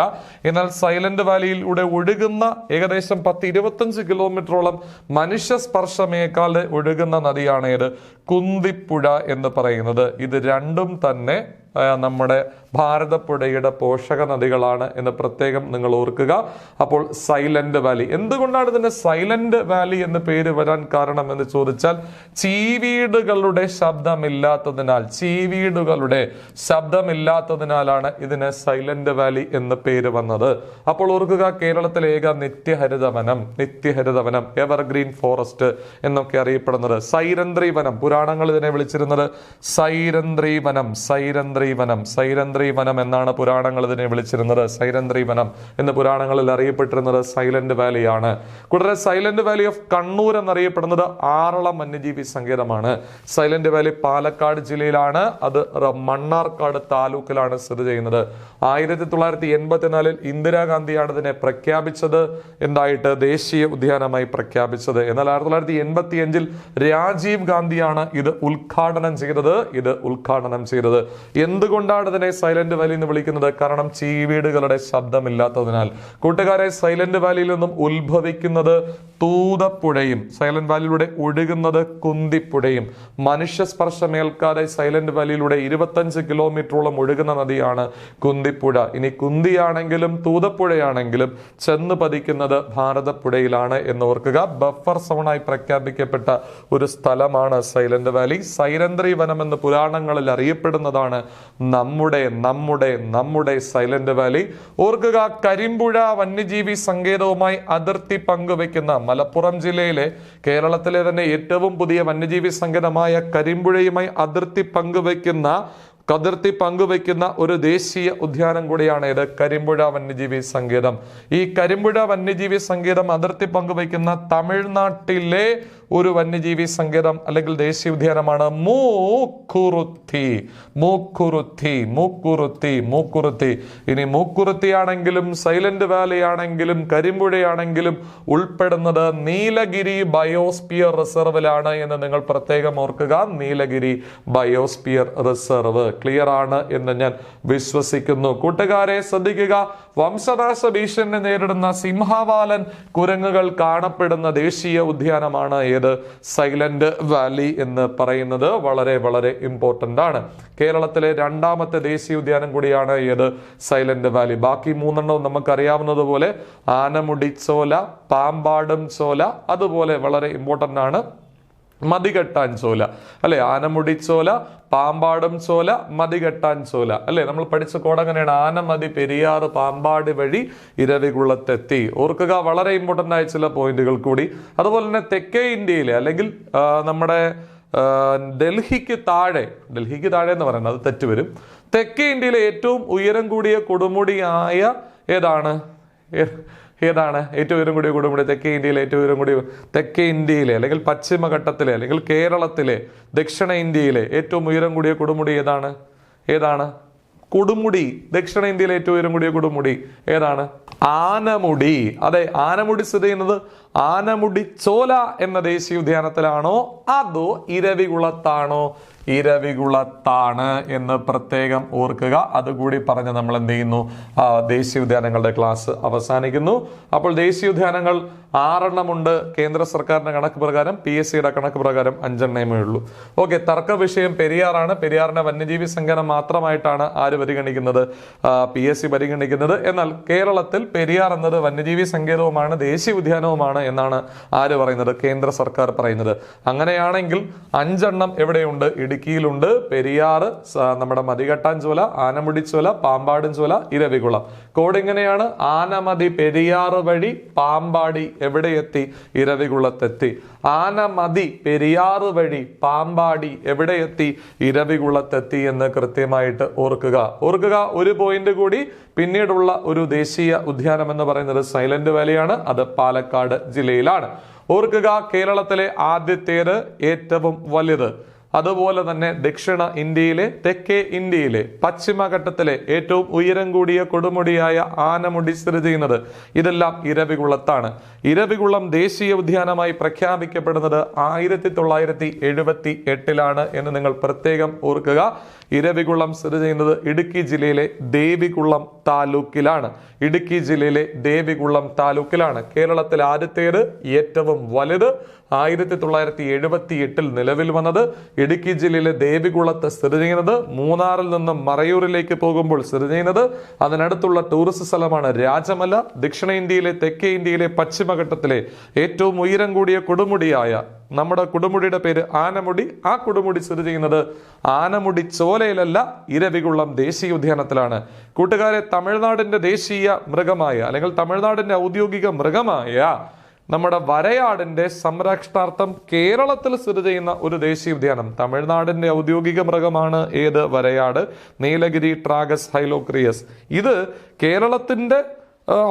എന്നാൽ സൈലന്റ് വാലിയിലൂടെ ഒഴുകുന്ന ഏകദേശം 10-25 കിലോമീറ്ററോളം മനുഷ്യ സ്പർശമേക്കാതെ ഒഴുകുന്ന നദിയാണ് ഏത്? കുന്തിപ്പുഴ എന്ന് പറയുന്നത്. ഇത് രണ്ടും തന്നെ നമ്മുടെ ഭാരതപ്പുഴയുടെ പോഷക നദികളാണ് എന്ന് പ്രത്യേകം നിങ്ങൾ ഓർക്കുക. അപ്പോൾ സൈലന്റ് വാലി, എന്തുകൊണ്ടാണ് ഇതിന് സൈലന്റ് വാലി എന്ന് പേര് വരാൻ കാരണം എന്ന് ചോദിച്ചാൽ ചീവീടുകളുടെ ശബ്ദമില്ലാത്തതിനാലാണ് ഇതിന് സൈലന്റ് വാലി എന്ന് പേര് വന്നത്. അപ്പോൾ ഓർക്കുക, കേരളത്തിലെ ഏക നിത്യഹരിത വനം എവർഗ്രീൻ ഫോറസ്റ്റ് എന്നൊക്കെ അറിയപ്പെടുന്നത് സൈരന്ധ്രി വനം. പുരാണങ്ങൾ ഇതിനെ വിളിച്ചിരുന്നത് സൈരന്ധ്രി വനം എന്നാണ് പുരാണങ്ങൾ ഇതിനെ വിളിച്ചിരുന്നത്. സൈരന്ധ്രി വനം എന്ന് പുരാണങ്ങളിൽ അറിയപ്പെട്ടിരുന്നത് സൈലന്റ് വാലിയാണ്. കൂടാതെ സൈലന്റ് വാലി ഓഫ് കണ്ണൂർ എന്നറിയപ്പെടുന്നത് ആറളം വന്യജീവി സങ്കേതമാണ്. സൈലന്റ് വാലി പാലക്കാട് ജില്ലയിലാണ്, അത് മണ്ണാർക്കാട് താലൂക്കിലാണ് സ്ഥിതി ചെയ്യുന്നത്. 1984 ഇന്ദിരാഗാന്ധിയാണ് ഇതിനെ പ്രഖ്യാപിച്ചത് എന്തായിട്ട്? ദേശീയ ഉദ്യാനമായി പ്രഖ്യാപിച്ചത്. എന്നാൽ 1985 രാജീവ് ഗാന്ധിയാണ് ഇത് ഉദ്ഘാടനം ചെയ്തത്. എന്തുകൊണ്ടാണ് ഇതിനെ സൈലന്റ് വാലി എന്ന് വിളിക്കുന്നത്? കാരണം ചീവീടുകളുടെ ശബ്ദമില്ലാത്തതിനാൽ. കൂട്ടുകാരെ, സൈലന്റ് വാലിയിൽ നിന്നും ഉത്ഭവിക്കുന്നത് തൂതപ്പുഴയും സൈലന്റ് വാലിയിലൂടെ ഒഴുകുന്നത് കുന്തിപ്പുഴയും. മനുഷ്യ സ്പർശമേൽക്കാതെ സൈലന്റ് വാലിയിലൂടെ 25 കിലോമീറ്ററോളം ഒഴുകുന്ന നദിയാണ് കുന്തിപ്പുഴ. ഇനി കുന്തിയാണെങ്കിലും തൂതപ്പുഴയാണെങ്കിലും ചെന്ന് പതിക്കുന്നത് ഭാരതപ്പുഴയിലാണ് എന്ന് ഓർക്കുക. ബഫർ സോണായി പ്രഖ്യാപിക്കപ്പെട്ട ഒരു സ്ഥലമാണ് സൈലന്റ് വാലി. സൈരന്ത്രി വനം എന്ന് പുരാണങ്ങളിൽ അറിയപ്പെടുന്നതാണ് നമ്മുടെ സൈലന്റ് വാലി. ഓർക്കുക, കരിമ്പുഴ വന്യജീവി സങ്കേതവുമായി അതിർത്തി പങ്കുവെക്കുന്ന മലപ്പുറം ജില്ലയിലെ കേരളത്തിലെ തന്നെ ഏറ്റവും പുതിയ വന്യജീവി സങ്കേതമായ കരിമ്പുഴയുമായി അതിർത്തി പങ്കുവെക്കുന്ന ഒരു ദേശീയ ഉദ്യാനം കൂടിയാണ് ഇത്, കരിമ്പുഴ വന്യജീവി സങ്കേതം. ഈ കരിമ്പുഴ വന്യജീവി സങ്കേതം അതിർത്തി പങ്കുവെക്കുന്ന തമിഴ്നാട്ടിലെ ഒരു വന്യജീവി സങ്കേതം അല്ലെങ്കിൽ ദേശീയ ഉദ്യാനമാണ് മൂക്കുറുത്തി. ഇനി മൂക്കുറുത്തി ആണെങ്കിലും സൈലന്റ് വാലി ആണെങ്കിലും കരിമ്പുഴയാണെങ്കിലും ഉൾപ്പെടുന്നത് നീലഗിരി ബയോസ്ഫിയർ റിസർവിലാണ് എന്ന് നിങ്ങൾ പ്രത്യേകം ഓർക്കുക. Nilgiri biosphere reserve. ക്ലിയർ ആണ് എന്ന് ഞാൻ വിശ്വസിക്കുന്നു. കൂട്ടുകാരെ ശ്രദ്ധിക്കുക, വംശനാശ ഭീഷണി നേരിടുന്ന സിംഹവാലൻ കുരങ്ങുകൾ കാണപ്പെടുന്ന ദേശീയ ഉദ്യാനമാണ് ഏത്? സൈലന്റ് വാലി എന്ന് പറയുന്നത്. വളരെ വളരെ ഇമ്പോർട്ടന്റ് ആണ്. കേരളത്തിലെ രണ്ടാമത്തെ ദേശീയ ഉദ്യാനം കൂടിയാണ് ഏത്? Silent Valley. ബാക്കി 3 എണ്ണവും നമുക്കറിയാവുന്നതുപോലെ ആനമുടി ചോല, പാമ്പാടും ചോല, അതുപോലെ വളരെ ഇമ്പോർട്ടന്റ് ആണ് മതികെട്ടാൻ ചോല, അല്ലെ? ആനമുടി ചോല, പാമ്പാടും ചോല, മതികെട്ടാൻ ചോല, അല്ലെ? നമ്മൾ പഠിച്ച കോഡ് അങ്ങനെയാണ്. ആനമതി പെരിയാറ് പാമ്പാടി വഴി ഇരവികുളത്തെത്തി. ഓർക്കുക, വളരെ ഇമ്പോർട്ടന്റ് ആയ ചില പോയിന്റുകൾ കൂടി. അതുപോലെ തന്നെ തെക്കേ ഇന്ത്യയിലെ അല്ലെങ്കിൽ നമ്മുടെ ഡൽഹിക്ക് താഴെ എന്ന് പറയുന്നത് അത് തെറ്റുവരും. തെക്കേ ഇന്ത്യയിലെ ഏറ്റവും ഉയരം കൂടിയ കൊടുമുടിയായ ഏതാണ് ഏറ്റവും ഉയരം കൂടിയ കൊടുമുടി? തെക്കേ ഇന്ത്യയിലെ ഏറ്റവും ഉയരം കൂടിയ തെക്കേ ഇന്ത്യയിലെ അല്ലെങ്കിൽ പശ്ചിമഘട്ടത്തിലെ അല്ലെങ്കിൽ കേരളത്തിലെ ദക്ഷിണ ഇന്ത്യയിലെ ഏറ്റവും ഉയരം കൂടിയ കൊടുമുടി ഏതാണ്? കൊടുമുടി. ദക്ഷിണ ഇന്ത്യയിലെ ഏറ്റവും ഉയരം കൂടിയ കൊടുമുടി ഏതാണ്? ആനമുടി. അതെ, ആനമുടി സ്ഥിതി ചെയ്യുന്നത് ആനമുടി ചോല എന്ന ദേശീയ ഉദ്യാനത്തിലാണോ അതോ ഇരവികുളത്താണോ? ഇരവികുളത്താണ് എന്ന് പ്രത്യേകം ഓർക്കുക. അതുകൂടി പറഞ്ഞ് നമ്മൾ എന്ത് ചെയ്യുന്നു? ദേശീയ ഉദ്യാനങ്ങളുടെ ക്ലാസ് അവസാനിക്കുന്നു. അപ്പോൾ ദേശീയ ഉദ്യാനങ്ങൾ 6 എണ്ണമുണ്ട് കേന്ദ്ര സർക്കാരിന്റെ കണക്ക് പ്രകാരം. PSCയുടെ കണക്ക് പ്രകാരം 5 എണ്ണമേ ഉള്ളൂ. ഓക്കെ, തർക്ക വിഷയം പെരിയാറാണ്. പെരിയാറിന്റെ വന്യജീവി സങ്കേതം മാത്രമായിട്ടാണ് ആര് പരിഗണിക്കുന്നത്? PSC പരിഗണിക്കുന്നത്. എന്നാൽ കേരളത്തിൽ പെരിയാർ എന്നത് വന്യജീവി സങ്കേതവുമാണ് ദേശീയ ഉദ്യാനവുമാണ് എന്നാണ് ആര് പറയുന്നത്? കേന്ദ്ര സർക്കാർ പറയുന്നത്. അങ്ങനെയാണെങ്കിൽ 5 എണ്ണം എവിടെയുണ്ട്? ഇടുക്കിയിലുണ്ട്. പെരിയാർ, നമ്മുടെ മതികെട്ടാൻ ചോല, ആനമുടി ചോല, പാമ്പാടും ചോല, ഇരവികുളം. കോഡ് ഇങ്ങനെയാണ്: ആനമതി പെരിയാറ് വഴി പാമ്പാടി എവിടെ എത്തി? ഇരവികുളത്തെത്തി. ആനമതി പെരിയാറ് വഴി പാമ്പാടി എവിടെ എത്തി? ഇരവികുളത്തെത്തി എന്ന് കൃത്യമായിട്ട് ഓർക്കുക. ഒരു പോയിന്റ് കൂടി. പിന്നീടുള്ള ഒരു ദേശീയ ഉദ്യാനം എന്ന് പറയുന്നത് സൈലന്റ് വാലിയാണ്. അത് പാലക്കാട് ജില്ലയിലാണ്. ഓർക്കുക, കേരളത്തിലെ ആദ്യത്തേത്, ഏറ്റവും വലുത്. അതുപോലെ തന്നെ ദക്ഷിണ ഇന്ത്യയിലെ, തെക്കേ ഇന്ത്യയിലെ, പശ്ചിമഘട്ടത്തിലെ ഏറ്റവും ഉയരം കൂടിയ കൊടുമുടിയായ ആനമുടി സ്ഥിതി ചെയ്യുന്നത് ഇതെല്ലാം ഇരവികുളത്താണ്. ഇരവികുളം ദേശീയ ഉദ്യാനമായി പ്രഖ്യാപിക്കപ്പെടുന്നത് 1978 എന്ന് നിങ്ങൾ പ്രത്യേകം ഓർക്കുക. ഇരവികുളം സ്ഥിതി ചെയ്യുന്നത് ഇടുക്കി ജില്ലയിലെ ദേവികുളം താലൂക്കിലാണ്. കേരളത്തിലെ ആദ്യത്തേത്, ഏറ്റവും വലുത്, 1978 നിലവിൽ വന്നത്, ഇടുക്കി ജില്ലയിലെ ദേവികുളത്ത് സ്ഥിതി ചെയ്യുന്നത്, മൂന്നാറിൽ നിന്നും മറയൂരിലേക്ക് പോകുമ്പോൾ സ്ഥിതി ചെയ്യുന്നത്. അതിനടുത്തുള്ള ടൂറിസ്റ്റ് സ്ഥലമാണ് രാജമല. ദക്ഷിണ ഇന്ത്യയിലെ, തെക്കേ ഇന്ത്യയിലെ, പശ്ചിമഘട്ടത്തിലെ ഏറ്റവും ഉയരം കൂടിയ കൊടുമുടിയായ നമ്മുടെ കൊടുമുടിയുടെ പേര് ആനമുടി. ആ കൊടുമുടി സ്ഥിതി ചെയ്യുന്നത് ആനമുടി ചോലയിലല്ല, ഇരവികുളം ദേശീയ ഉദ്യാനത്തിലാണ്. കൂട്ടുകാരെ, തമിഴ്നാടിന്റെ ദേശീയ മൃഗമായ അല്ലെങ്കിൽ തമിഴ്നാടിന്റെ ഔദ്യോഗിക മൃഗമായ നമ്മുടെ വരയാടിന്റെ സംരക്ഷണാർത്ഥം കേരളത്തിൽ സ്ഥിതി ചെയ്യുന്ന ഒരു ദേശീയ ഉദ്യാനം. തമിഴ്നാടിന്റെ ഔദ്യോഗിക മൃഗമാണ് ഏത്? വരയാട്. Nilgiri tragus hylocrius. ഇത് കേരളത്തിന്റെ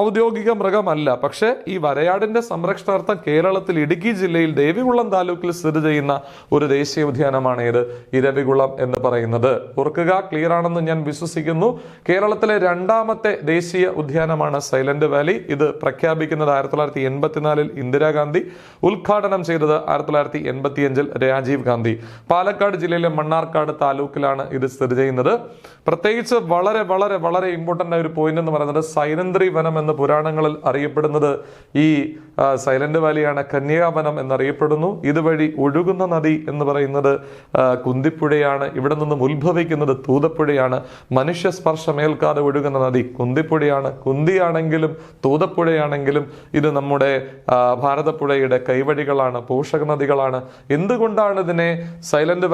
ഔദ്യോഗിക മൃഗമല്ല. പക്ഷേ ഈ വരയാടിന്റെ സംരക്ഷണാർത്ഥം കേരളത്തിൽ ഇടുക്കി ജില്ലയിൽ ദേവികുളം താലൂക്കിൽ സ്ഥിതി ചെയ്യുന്ന ഒരു ദേശീയ ഉദ്യാനമാണ് ഏത്? ഇരവികുളം എന്ന് പറയുന്നത്. ഓർക്കുക, ക്ലിയർ ആണെന്ന് ഞാൻ വിശ്വസിക്കുന്നു. കേരളത്തിലെ രണ്ടാമത്തെ ദേശീയ ഉദ്യാനമാണ് സൈലന്റ് വാലി. ഇത് പ്രഖ്യാപിക്കുന്നത് 1984 ഇന്ദിരാഗാന്ധി, ഉദ്ഘാടനം ചെയ്തത് 1985 രാജീവ് ഗാന്ധി. പാലക്കാട് ജില്ലയിലെ മണ്ണാർക്കാട് താലൂക്കിലാണ് ഇത് സ്ഥിതി ചെയ്യുന്നത്. പ്രത്യേകിച്ച് വളരെ വളരെ വളരെ ഇമ്പോർട്ടന്റ് ആയ ഒരു പോയിന്റ് എന്ന് പറയുന്നത് സൈലന്ത്രി വനം എന്ന് പുരാണങ്ങളിൽ അറിയപ്പെടുന്നത് ഈ സൈലന്റ് വാലിയാണ്. കന്യാവനം എന്നറിയപ്പെടുന്നു. ഇതുവഴി ഒഴുകുന്ന നദി എന്ന് പറയുന്നത് കുന്തിപ്പുഴയാണ്. ഇവിടെ നിന്നും ഉത്ഭവിക്കുന്നത് തൂതപ്പുഴയാണ്. മനുഷ്യ സ്പർശമേൽക്കാതെ ഒഴുകുന്ന നദി കുന്തിപ്പുഴയാണ്. കുന്തിയാണെങ്കിലും തൂതപ്പുഴയാണെങ്കിലും ഇത് നമ്മുടെ ഭാരതപ്പുഴയുടെ കൈവഴികളാണ്, പോഷക നദികളാണ്. എന്തുകൊണ്ടാണ് ഇതിനെ സൈലന്റ്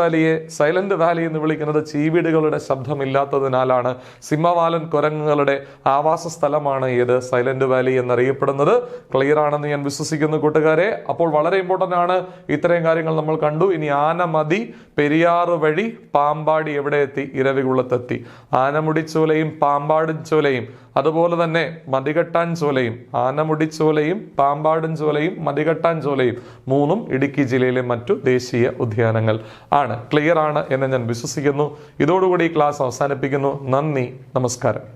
വാലി എന്ന് വിളിക്കുന്നത്? ചീവീടുകളുടെ ശബ്ദമില്ലാത്തതിനാലാണ്. സിംഹവാലൻ കുരങ്ങുകളുടെ ആവാസ സ്ഥലമാണ് ഏത്? സൈലന്റ് വാലി എന്നറിയപ്പെടുന്നത്. ക്ലിയർ ആണെന്ന് ഞാൻ വിശ്വസിക്കുന്നു കൂട്ടുകാരെ. അപ്പോൾ വളരെ ഇമ്പോർട്ടന്റ് ആണ്. ഇത്രയും കാര്യങ്ങൾ നമ്മൾ കണ്ടു. ഇനി ആനമതി പെരിയാറ് വഴി പാമ്പാടി എവിടെ എത്തി? ഇരവികുളത്തെത്തി. ആനമുടിച്ചോലയും പാമ്പാടും ചോലയും അതുപോലെ തന്നെ മതികെട്ടാൻ ചോലയും, ആനമുടിച്ചോലയും പാമ്പാടും ചോലയും മതികെട്ടാൻ ചോലയും മൂന്നും ഇടുക്കി ജില്ലയിലെ മറ്റു ദേശീയ ഉദ്യാനങ്ങൾ ആണ്. ക്ലിയർ ആണ് എന്ന് ഞാൻ വിശ്വസിക്കുന്നു. ഇതോടുകൂടി ഈ ക്ലാസ് അവസാനിപ്പിക്കുന്നു. നന്ദി, നമസ്കാരം.